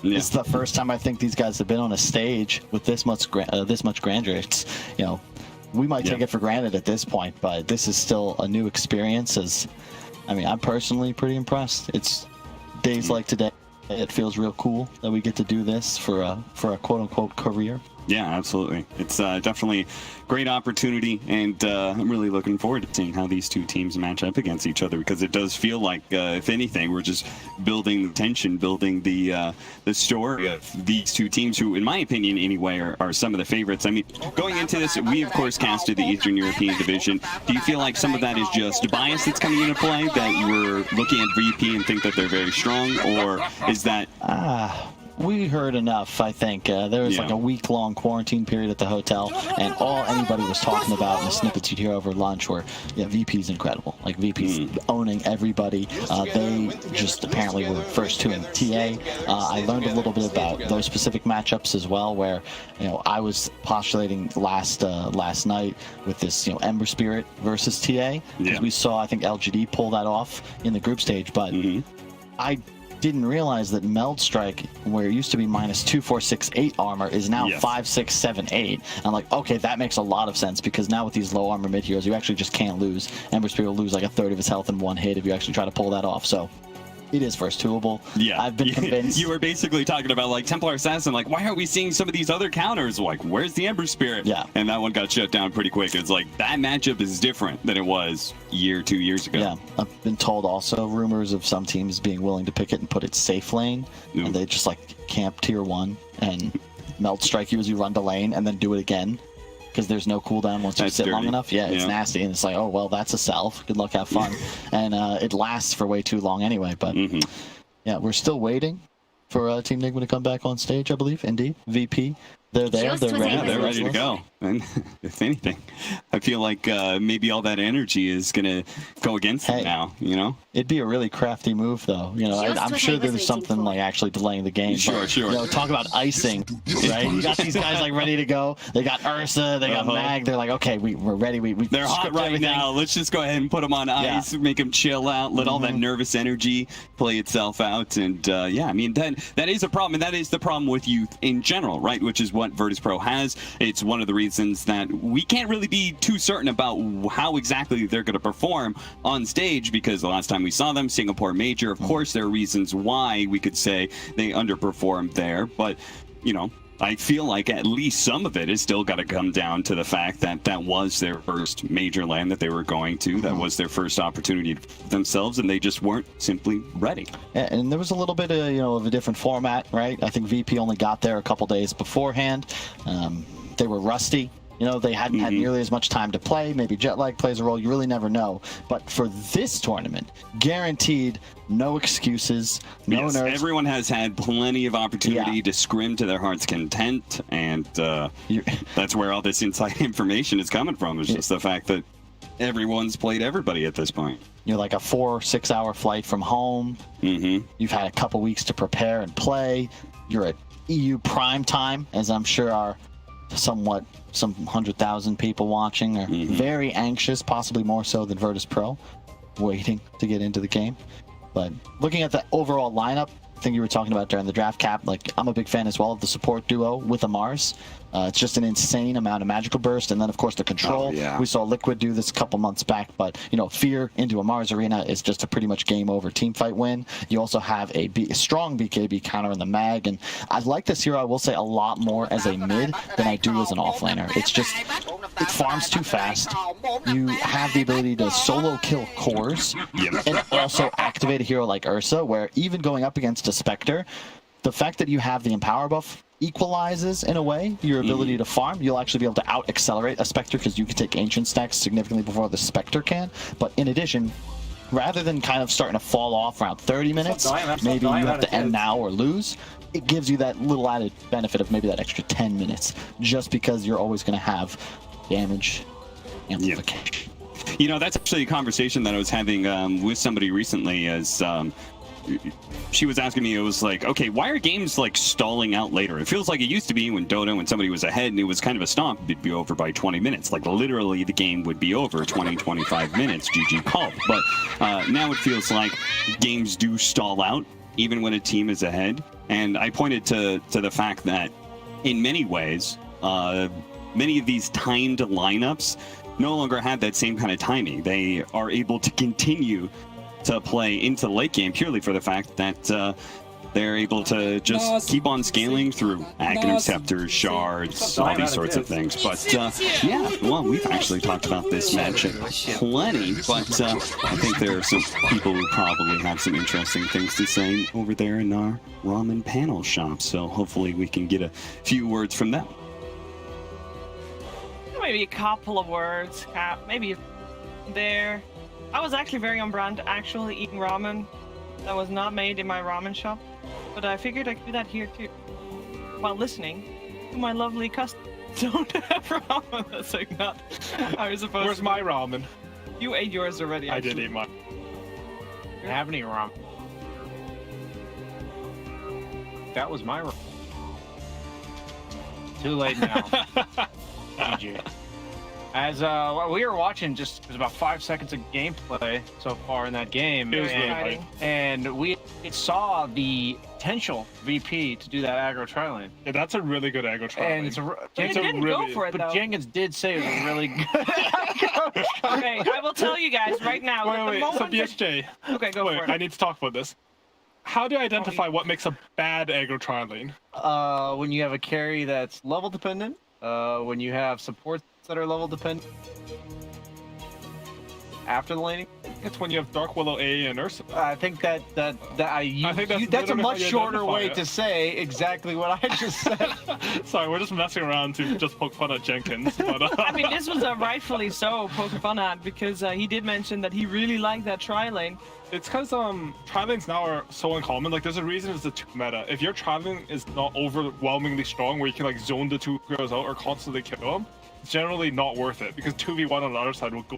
S11: Yeah. It's the first time I think these guys have been on a stage with this much grandeur. It's, you know, we might take it for granted at this point, but this is still a new experience. I mean, I'm personally pretty impressed. It's days like today. It feels real cool that we get to do this for a quote-unquote career.
S10: Yeah, absolutely. It's definitely a great opportunity, and I'm really looking forward to seeing how these two teams match up against each other, because it does feel like, if anything, we're just building the tension, building the story of these two teams, who, in my opinion anyway, are some of the favorites. I mean, going into this, we, of course, casted the Eastern European Division. Do you feel like some of that is just bias that's coming into play, that we're looking at VP and think that they're very strong, or is that...
S11: We heard enough, I think. There was like a week-long quarantine period at the hotel, and all anybody was talking about in the snippets you'd hear over lunch were, VP's incredible. Like, VP's owning everybody. They just apparently were first 2 in TA. I learned a little bit about those specific matchups as well, where, you know, I was postulating last night with this, you know, Ember Spirit versus TA, because we saw, I think, LGD pull that off in the group stage, but I didn't realize that Meld Strike, where it used to be -2, 4, 6, 8 armor, is now 5, 6, 7, 8. I'm like, okay, that makes a lot of sense, because now with these low armor mid heroes, you actually just can't lose. Ember Spirit will lose like a third of his health in one hit if you actually try to pull that off. So it is first doable.
S10: Yeah,
S11: I've been convinced.
S10: You were basically talking about, like, Templar Assassin, like, why aren't we seeing some of these other counters? Like, where's the Ember Spirit?
S11: Yeah.
S10: And that one got shut down pretty quick. It's like, that matchup is different than it was 2 years ago.
S11: Yeah, I've been told also rumors of some teams being willing to pick it and put it safe lane, and they just, like, camp tier 1 and Meld Strike you as you run to lane and then do it again, because there's no cooldown once you sit long enough. Yeah, it's nasty, and it's like, oh, well, that's a self. Good luck, have fun. And it lasts for way too long anyway, but... Yeah, we're still waiting for Team Nigma to come back on stage, I believe. Indeed. VP They're there.
S9: Just
S11: They're
S9: was
S11: ready.
S9: able
S10: They're
S9: to-
S10: ready to go. And if anything, I feel like maybe all that energy is going to go against them now, you know?
S11: It'd be a really crafty move, though. You know,
S9: Just
S11: I'm
S9: what
S11: sure
S9: I was
S11: there's
S9: waiting
S11: something
S9: for.
S11: like actually delaying the game.
S10: Sure,
S11: but,
S10: sure.
S11: You know, talk about icing, right? You got these guys like ready to go. They got Ursa, they got Mag. They're like, okay, we're ready.
S10: They're hot
S11: script
S10: right
S11: everything.
S10: now. Let's just go ahead and put them on ice, make them chill out, let all that nervous energy play itself out. And yeah, I mean, that is a problem. And that is the problem with youth in general, right? Which is what Virtus Pro has. It's one of the reasons that we can't really be too certain about how exactly they're going to perform on stage, because the last time we saw them, Singapore Major, of course, there are reasons why we could say they underperformed there. But, you know, I feel like at least some of it has still got to come down to the fact that that was their first major land that they were going to. That was their first opportunity for themselves, and they just weren't simply ready.
S11: And there was a little bit of, you know, of a different format, right? I think VP only got there a couple days beforehand. They were rusty. You know, they hadn't had nearly as much time to play. Maybe jet lag plays a role. You really never know. But for this tournament, guaranteed, no excuses, no nerves.
S10: Everyone has had plenty of opportunity to scrim to their heart's content, and that's where all this inside information is coming from. It's just the fact that everyone's played everybody at this point.
S11: You're like a 4 or 6 hour flight from home. You've had a couple weeks to prepare and play. You're at EU prime time, as I'm sure our some 100,000 people watching are very anxious, possibly more so than Virtus Pro, waiting to get into the game. But looking at the overall lineup, I think you were talking about during the draft, Cap, like, I'm a big fan as well of the support duo with Amars. It's just an insane amount of magical burst, and then of course the control. We saw Liquid do this a couple months back, but you know, Fear into a Mars arena is just a pretty much game over team fight win. You also have a strong BKB counter in the mag, and I like this hero, I will say, a lot more as a mid than I do as an offlaner. It's just, it farms too fast. You have the ability to solo kill cores and also activate a hero like Ursa, where even going up against a Spectre, the fact that you have the Empower buff equalizes, in a way, your ability to farm. You'll actually be able to out-accelerate a Spectre because you can take Ancient stacks significantly before the Spectre can. But in addition, rather than kind of starting to fall off around 30 minutes, maybe you have to end now or lose, it gives you that little added benefit of maybe that extra 10 minutes, just because you're always going to have damage amplification.
S10: You know, that's actually a conversation that I was having with somebody recently, as she was asking me, it was like, okay, why are games like stalling out later? It feels like it used to be when Dota, when somebody was ahead and it was kind of a stomp, it'd be over by 20 minutes. Like literally the game would be over 20, 25 minutes, GG called. But now it feels like games do stall out even when a team is ahead. And I pointed to the fact that in many ways, many of these timed lineups no longer have that same kind of timing. They are able to continue to play into the late game purely for the fact that they're able to just keep on scaling through ag interceptors, shards, all these sorts of things. But yeah, well, we've actually talked about this match plenty, but I think there are some people who probably have some interesting things to say over there in our ramen panel shop. So hopefully we can get a few words from them.
S1: Maybe a couple of words, Cap. Maybe there. I was actually very on brand, actually eating ramen that was not made in my ramen shop, but I figured I could do that here too, while listening to my lovely customers. Don't have ramen. That's like not how you're supposed
S3: Where's
S1: to.
S3: my ramen?
S1: You ate yours already.
S3: I did eat mine.
S2: I haven't eaten ramen. That was my ramen. Too late now. GG. As we were watching, just it was about 5 seconds of gameplay so far in that game,
S3: It was really funny.
S2: and we saw the potential VP to do that aggro tri-lane.
S3: Yeah, that's a really good aggro tri
S2: And
S3: lane.
S2: it's a,
S1: But he didn't go for it,
S2: but
S1: though.
S2: Jenkins did say it was a really good.
S1: Okay, I will tell you guys right now. that the
S3: Wait, so
S1: moment that-
S3: BSJ.
S1: Okay, go
S3: Wait,
S1: for it.
S3: I need to talk about this. How do you identify what makes a bad aggro tri lane?
S2: When you have a carry that's level dependent, when you have supports that are level dependent.
S6: after the laning. It's when you have Dark Willow, A, and Ursa.
S9: I think that's
S6: think that's
S9: that's a
S6: literally
S9: much
S6: how you
S9: shorter
S6: identify
S9: way
S6: it.
S9: to say exactly what I just said.
S3: Sorry, we're just messing around to just poke fun at Jenkins. But,
S1: I mean, this was rightfully so poking fun at because he did mention that he really liked that tri lane.
S3: it's because tri-lanes now are so uncommon. Like, there's a reason it's the 2 meta. If your tri-lane is not overwhelmingly strong, where you can like zone the 2 heroes out or constantly kill them, it's generally not worth it because 2v1 on the other side will go.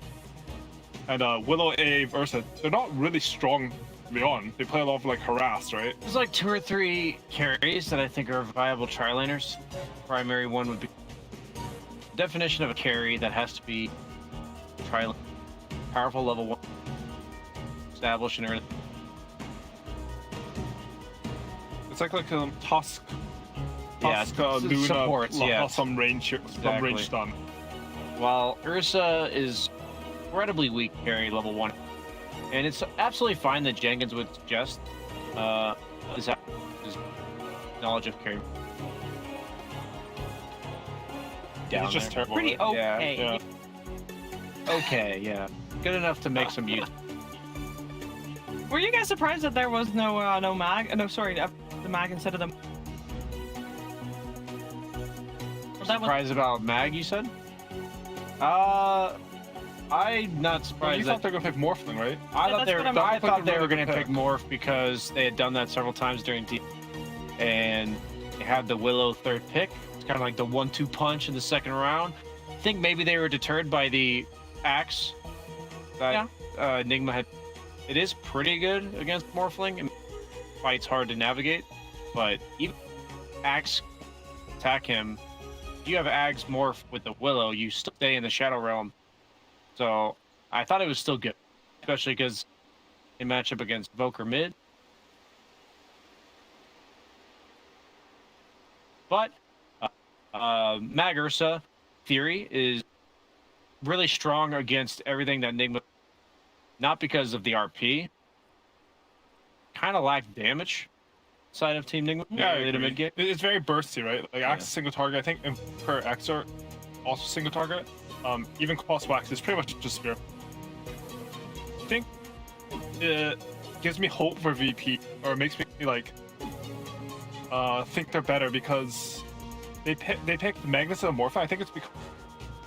S3: And Willow, A, Ursa, they're not really strong beyond. They play a lot of like harass, right?
S9: There's like 2 or 3 carries that I think are viable tri-laners. Primary one would be definition of a carry that has to be powerful level 1, established and everything.
S3: It's like Tusk.
S9: Yeah,
S3: Tusk, Luna,
S9: supports, yeah.
S3: some range stun.
S9: While Ursa is incredibly weak carry level 1. And it's absolutely fine that Jenkins would suggest his knowledge of carry.
S3: It's just terrible.
S1: Pretty
S3: right?
S1: okay.
S3: Yeah.
S9: Okay, yeah. Good enough to make some use.
S1: Were you guys surprised that there was no mag? No, sorry, the mag instead of the.
S9: Surprised about Mag, you said? I'm not
S3: Well,
S9: surprised.
S3: you thought they were gonna pick Morphling, right?
S9: I thought
S1: that's
S9: they were.
S1: what I'm-
S9: I thought they
S3: really
S9: were going to
S3: good
S9: pick Morph because they had done that several times during D, and they had the Willow 3rd pick. It's kind of like the 1-2 punch in the 2nd round. I think maybe they were deterred by the axe that Nigma had. It is pretty good against Morphling, and fights hard to navigate. But even axe attack him. If you have axe morph with the Willow, you still stay in the Shadow Realm. So I thought it was still good, especially because in matchup against Voker mid. But Mag Ursa theory is really strong against everything that Nigma, not because of the RP, kind of lacked damage side of Team Nigma.
S3: Yeah, I
S9: early to
S3: agree.
S9: mid game.
S3: It's very bursty, right? Like Axe is single target. I think per X are also single target. Even cross wax is pretty much just spear. I think it gives me hope for VP, or it makes me like think they're better because they picked Magnus and Morphling. I think it's because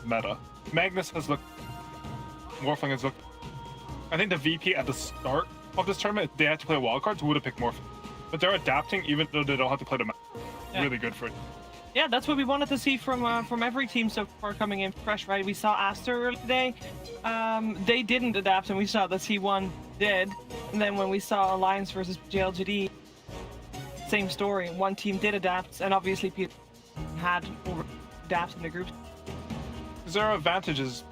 S3: meta. Magnus has looked, Morphling has looked. I think the VP at the start of this tournament, if they had to play wildcards, would have picked Morphling. But they're adapting even though they don't have to play the meta.
S1: Yeah.
S3: Really good for it.
S1: Yeah, that's what we wanted to see from every team so far coming in fresh, right? We saw Aster earlier today. They didn't adapt, and we saw that C1 did. And then when we saw Alliance versus JLGD, same story. One team did adapt, and obviously people had adapt in the groups.
S3: There are advantages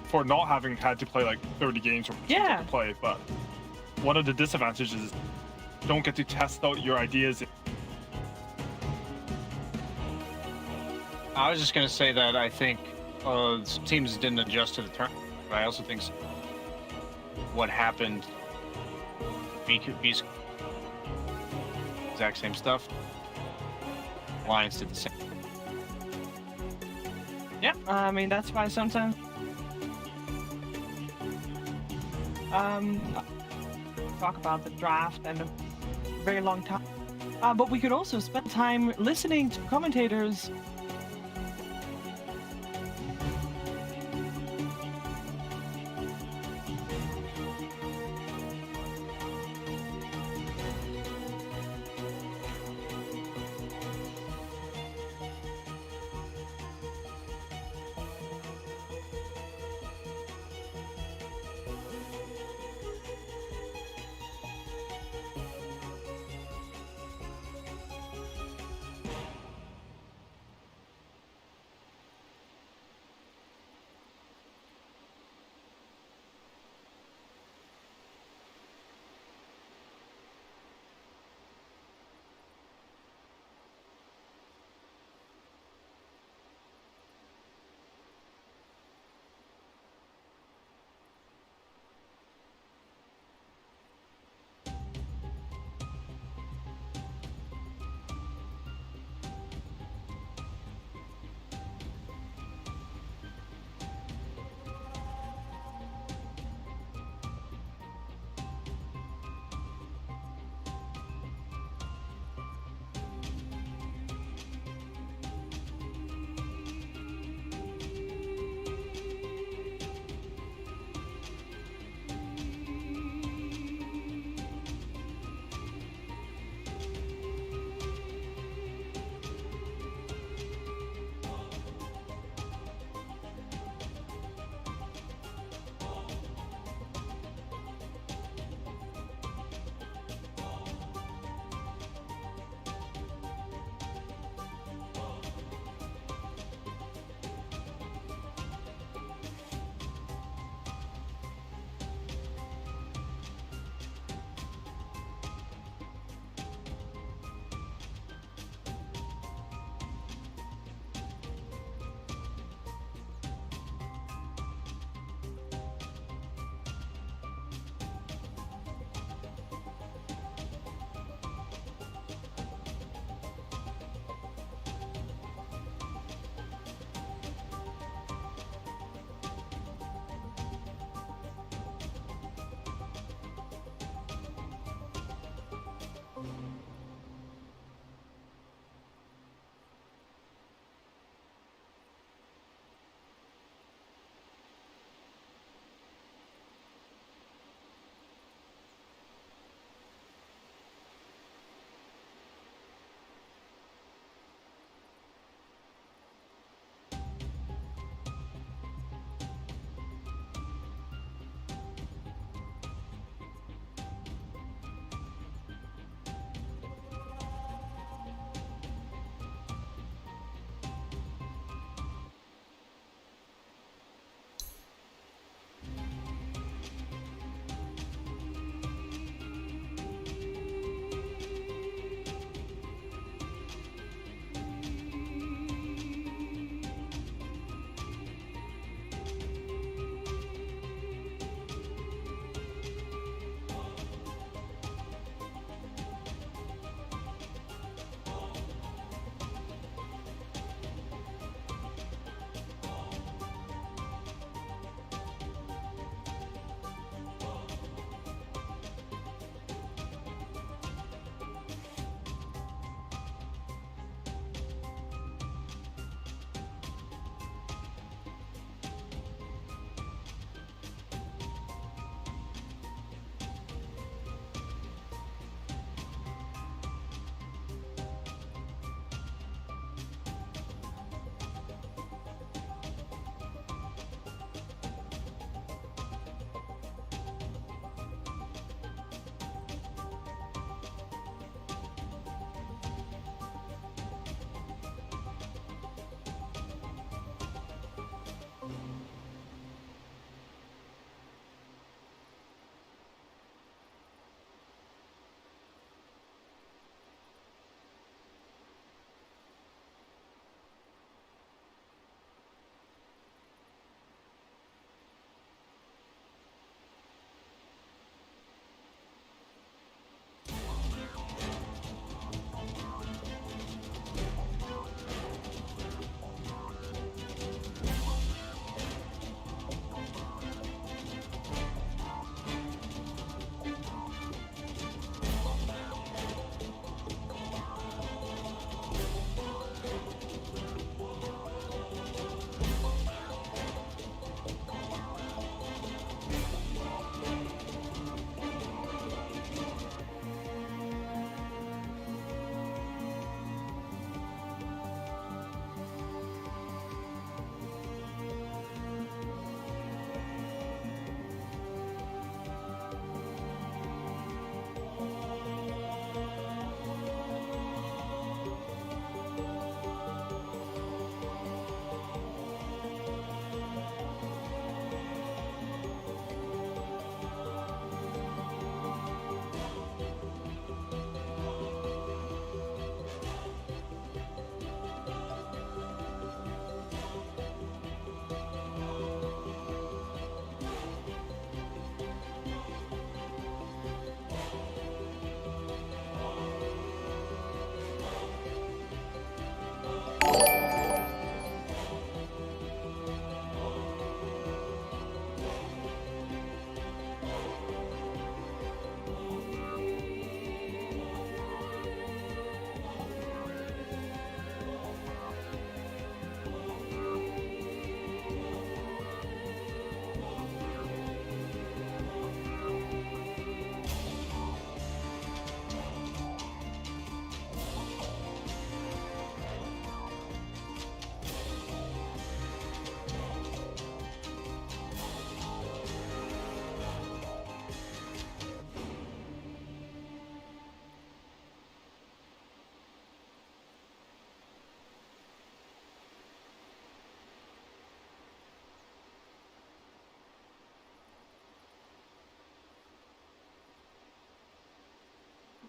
S3: for not having had to play like 30 games or
S1: Yeah.
S3: to play, but one of the disadvantages is you don't get to test out your ideas.
S9: I was just going to say that I think some teams didn't adjust to the turn, but I also think what happened, BQB's exact same stuff. Alliance did the same.
S1: Yeah, I mean, that's why sometimes talk about the draft and a very long time. But we could also spend time listening to commentators.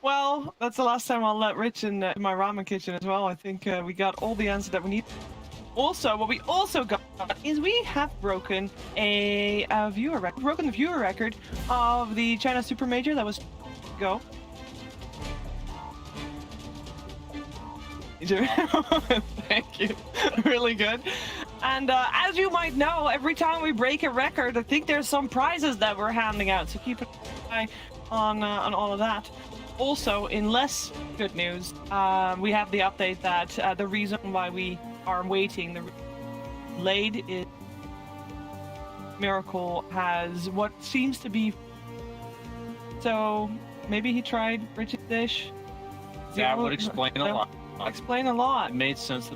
S1: Well, that's the last time I'll let Rich in my ramen kitchen as well. I think we got all the answers that we need. Also, what we also got is we have broken a viewer record. Broken the viewer record of the China Super Major that was go. Thank you. Really good. And as you might know, every time we break a record, I think there's some prizes that we're handing out. So keep an eye on all of that. Also, in less good news, we have the update that the reason why we are waiting, the delayed is Miracle has what seems to be. So maybe he tried Rich's dish.
S9: That would explain a lot.
S1: Explain a lot.
S9: It made sense.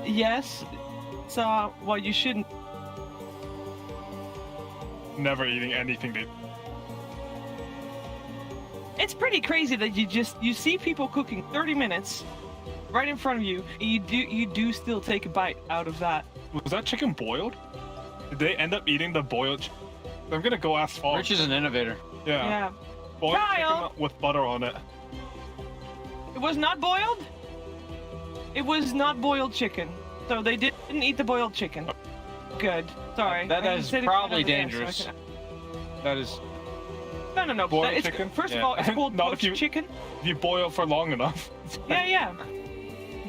S1: Yes. So, well, you shouldn't.
S3: Never eating anything they.
S1: It's pretty crazy that you see people cooking 30 minutes right in front of you, and you do still take a bite out of that.
S3: Was that chicken boiled? Did they end up eating the boiled? I'm gonna go ask Fall.
S9: Rich is an innovator.
S3: Yeah. Boiled
S1: Kyle!
S3: chicken with butter on it.
S1: It was not boiled? It was not boiled chicken. So they didn't eat the boiled chicken. Good. Sorry.
S9: That
S1: I
S9: is
S1: said it
S9: probably
S1: again,
S9: dangerous.
S1: so
S9: That is.
S1: No.
S3: Boiled
S1: It's,
S3: chicken?
S1: first of
S3: Yeah.
S1: all, it's called
S3: Not if
S1: poached
S3: you-
S1: chicken.
S3: If you boil it for long enough.
S1: Yeah.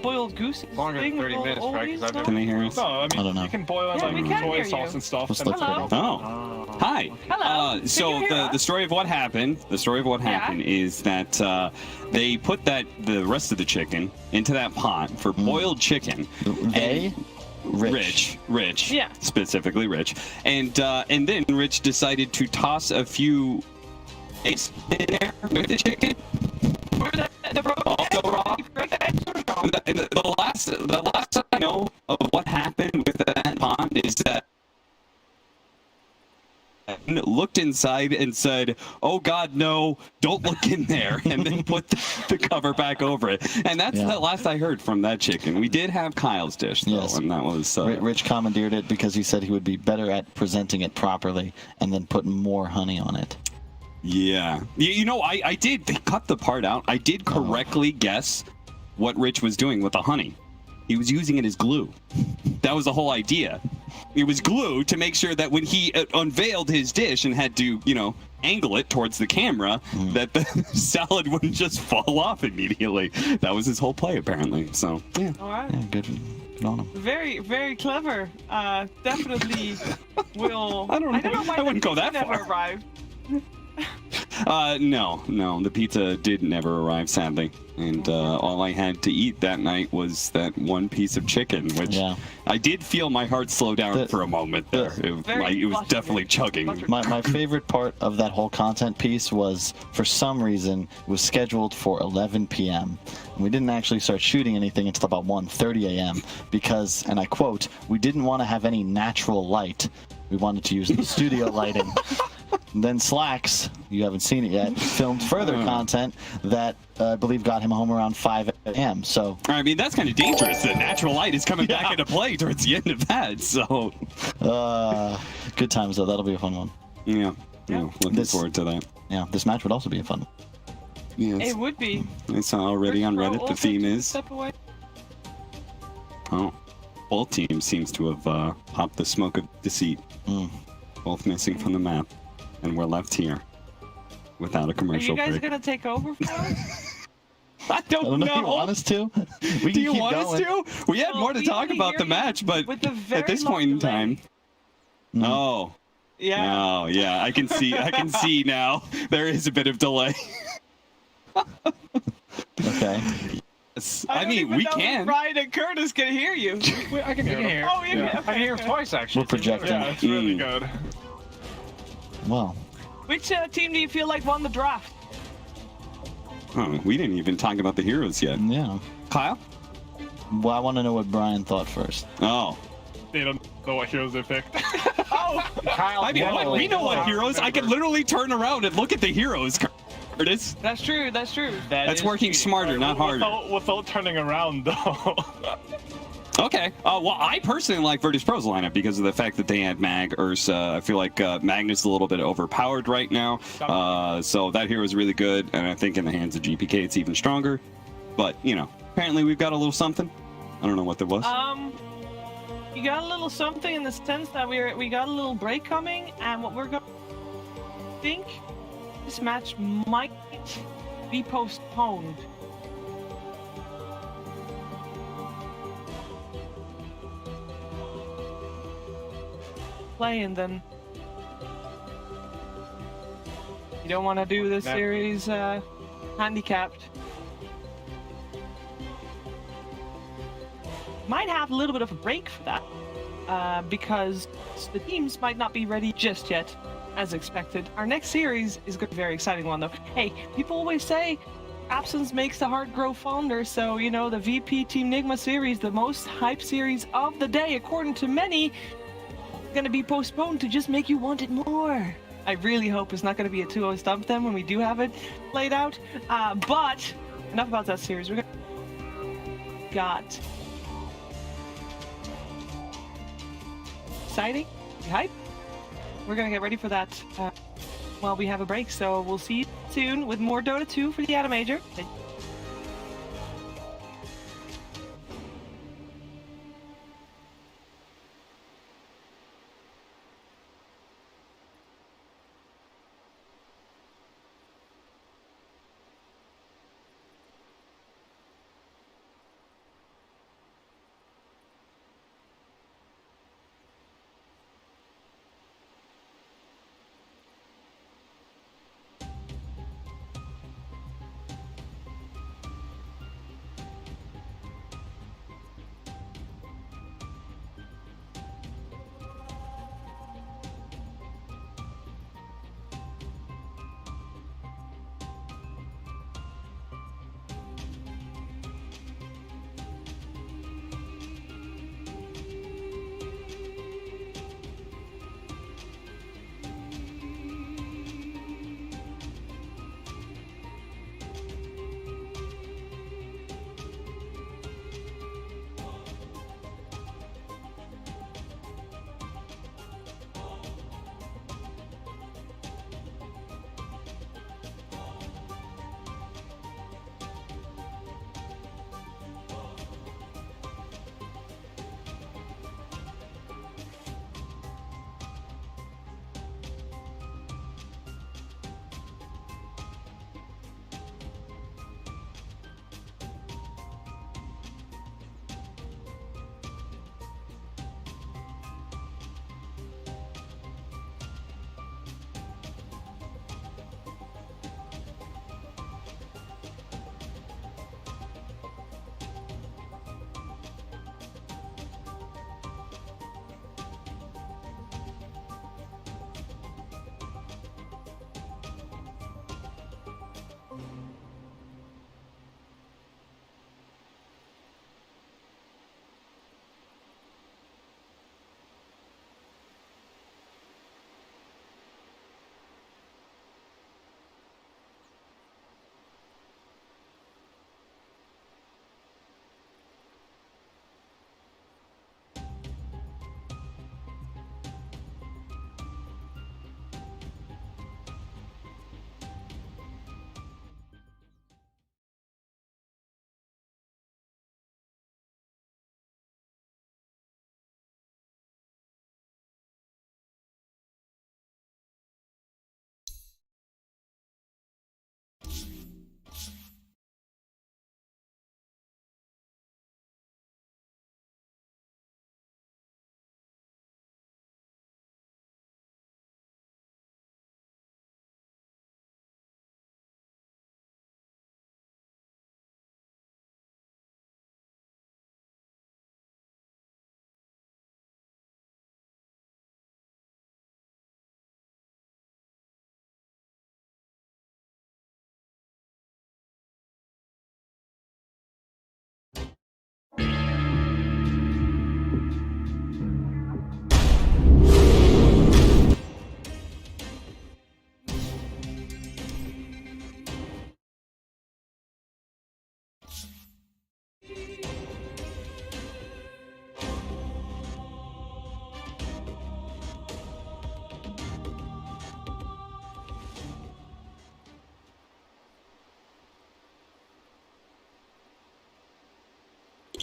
S1: Boiled goose.
S9: Longer than
S1: thing with
S9: 30
S1: all-
S9: minutes,
S1: all
S9: right?
S1: these
S9: 'Cause I've
S1: stuff?
S10: Can they hear us?
S3: No, I mean,
S11: I don't know.
S3: you can boil it
S1: Yeah, we
S3: like
S1: can
S3: soy
S1: hear
S3: sauce
S1: you.
S3: and stuff.
S11: Just
S3: and
S11: look
S1: Hello?
S11: for it.
S10: Oh, hi.
S1: Hello. Can
S10: So
S1: you hear
S10: the
S1: us?
S10: story of what happened. The story of what happened is that they put the rest of the chicken into that pot for boiled chicken.
S11: They? Rich.
S1: Yeah.
S10: Specifically Rich. And then Rich decided to toss a few eggs in there with the chicken. Also raw. And the last I know of what happened with that pond is that looked inside and said, "Oh God, no! Don't look in there," and then put the cover back over it. And that's the last I heard from that chicken. We did have Kyle's dish though,
S11: Yes.
S10: and that was
S11: Rich commandeered it because he said he would be better at presenting it properly and then putting more honey on it.
S10: Yeah. You know, I did. They cut the part out. I did correctly guess what Rich was doing with the honey. He was using it as glue. That was the whole idea. It was glue to make sure that when he unveiled his dish and had to, angle it towards the camera, that the salad wouldn't just fall off immediately. That was his whole play, apparently. So, yeah.
S1: All right.
S11: Yeah, good on him.
S1: Very, very clever. Definitely will.
S10: I don't know.
S1: why
S10: I wouldn't go that
S1: never
S10: far.
S1: arrived.
S10: No, the pizza did never arrive, sadly. And all I had to eat that night was that one piece of chicken, which I did feel my heart slow down for a moment there. It was definitely chugging.
S11: My favorite part of that whole content piece was, for some reason, it was scheduled for 11 p.m. And we didn't actually start shooting anything until about 1:30 a.m. because, and I quote, "we didn't want to have any natural light. We wanted to use the studio lighting." And then Slacks, you haven't seen it yet, filmed further content that I believe got him home around 5 a.m. So
S10: I mean, that's kind of dangerous. The natural light is coming back into play towards the end of that. So
S11: good times though. That'll be a fun one.
S10: Yeah. Looking forward to that.
S11: Yeah, this match would also be a fun one.
S10: Yes.
S1: It would be.
S10: I saw already on Reddit the theme is.
S1: Step away.
S10: Oh, both teams seems to have popped the smoke of deceit. Both missing from the map, and we're left here without a
S1: Are you
S10: commercial
S1: guys
S10: break.
S1: gonna take over for us?
S10: I don't know.
S11: Do you want us to? We
S10: Do you
S11: keep
S10: want
S11: going.
S10: us to? We had
S1: Well,
S10: more to
S1: we
S10: talk
S1: only
S10: about
S1: hear
S10: the
S1: you
S10: match, but
S1: with the
S10: at
S1: very
S10: this
S1: long
S10: point in
S1: delay.
S10: time. Oh.
S1: Yeah.
S10: Oh, yeah. I can see now. There is a bit of delay.
S11: Okay.
S10: I mean, we can.
S1: Ryan and Curtis can hear you.
S9: I can hear.
S1: Oh, yeah.
S9: I can hear him twice actually.
S11: We're projecting.
S3: Yeah, it's really good.
S11: Well,
S1: Which team do you feel like won the draft?
S10: Oh, we didn't even talk about the heroes yet.
S11: yeah.
S10: Kyle?
S11: Well, I want to know what Brian thought first.
S10: Oh.
S3: They don't know what heroes they picked.
S9: Kyle,
S10: I mean, we know what heroes. I can literally turn around and look at the heroes, Curtis.
S1: That's true. That's true.
S10: That's working smarter, not harder.
S3: Without turning around, though.
S10: Okay. Well, I personally like Virtus Pro's lineup because of the fact that they had Mag, Ursa. I feel like Magnus is a little bit overpowered right now. So that hero is really good, and I think in the hands of GPK it's even stronger. But, you know, apparently we've got a little something. I don't know what there was.
S1: You got a little something in the sense that we got a little break coming, and what we're going to think this match might be postponed. Playing then. You don't want to do this series handicapped. Might have a little bit of a break for that because the teams might not be ready just yet as expected. Our next series is going to be a very exciting one though. Hey, people always say absence makes the heart grow fonder, so you know the VP Team Nigma series, the most hype series of the day according to many, going to be postponed to just make you want it more. I really hope it's not going to be a 2-0 stump then when we do have it played out. But enough about that series. We're got exciting, hype. We're going to get ready for that while we have a break. So we'll see you soon with more Dota 2 for the AniMajor.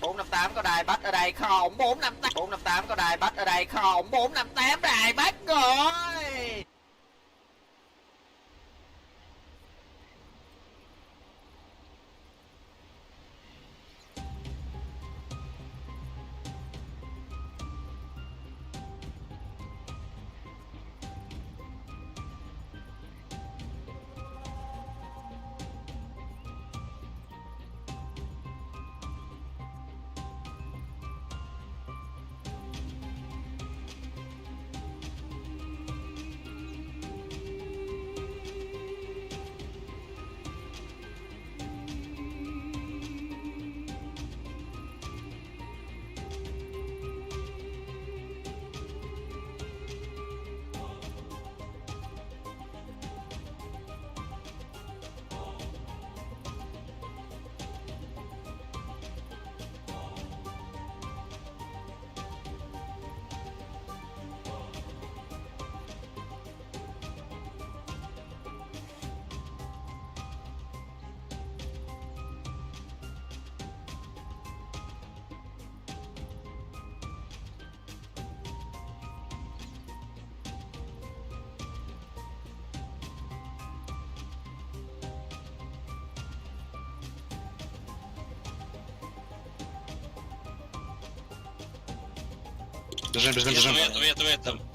S12: 458 có đài bắt ở đây không? 458 458 có đài bắt ở đây không? 458 đài bắt rồi.
S13: Bierzemy. Wyjeżdżam.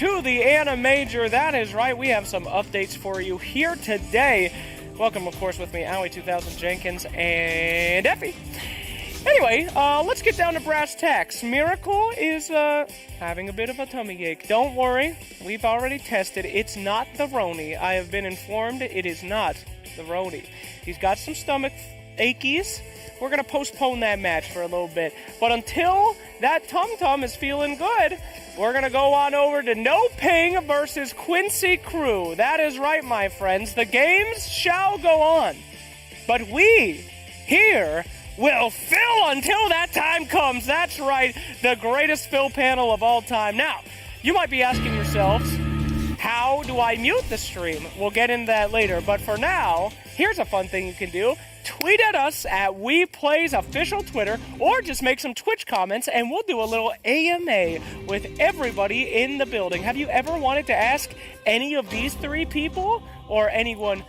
S4: to the AniMajor. That is right, we have some updates for you here today. Welcome, of course, with me, Owie2000 Jenkins and Effie. Anyway, let's get down to brass tacks. Miracle is having a bit of a tummy ache. Don't worry, we've already tested. It's not the Roni. I have been informed it is not the Roni. He's got some stomach achies. We're going to postpone that match for a little bit. But until that tum-tum is feeling good, we're going to go on over to No Ping versus Quincy Crew. That is right, my friends. The games shall go on. But we here will fill until that time comes. That's right, the greatest fill panel of all time. Now, you might be asking yourselves, how do I mute the stream? We'll get into that later. But for now, here's a fun thing you can do. Tweet at us at WePlay's official Twitter, or just make some Twitch comments, and we'll do a little AMA with everybody in the building. Have you ever wanted to ask any of these three people, or anyone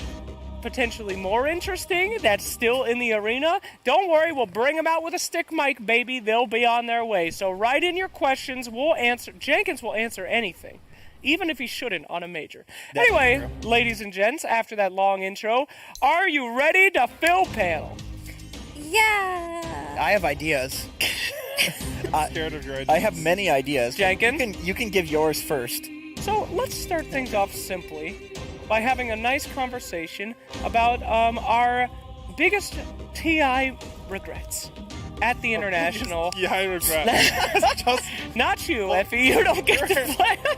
S4: potentially more interesting that's still in the arena? Don't worry, we'll bring them out with a stick mic, baby. They'll be on their way. So write in your questions. We'll answer. Jenkins will answer anything, even if he shouldn't on a major. Anyway, ladies and gents, after that long intro, are you ready to fill panel?
S14: Yeah.
S15: I have ideas.
S3: Scared of your ideas.
S15: I have many ideas.
S4: Jenkins?
S15: You can give yours first.
S4: So let's start things off simply by having a nice conversation about our biggest TI regrets at the International.
S3: Yeah, I regret.
S4: Not you, Effie. You don't get to play.
S3: You're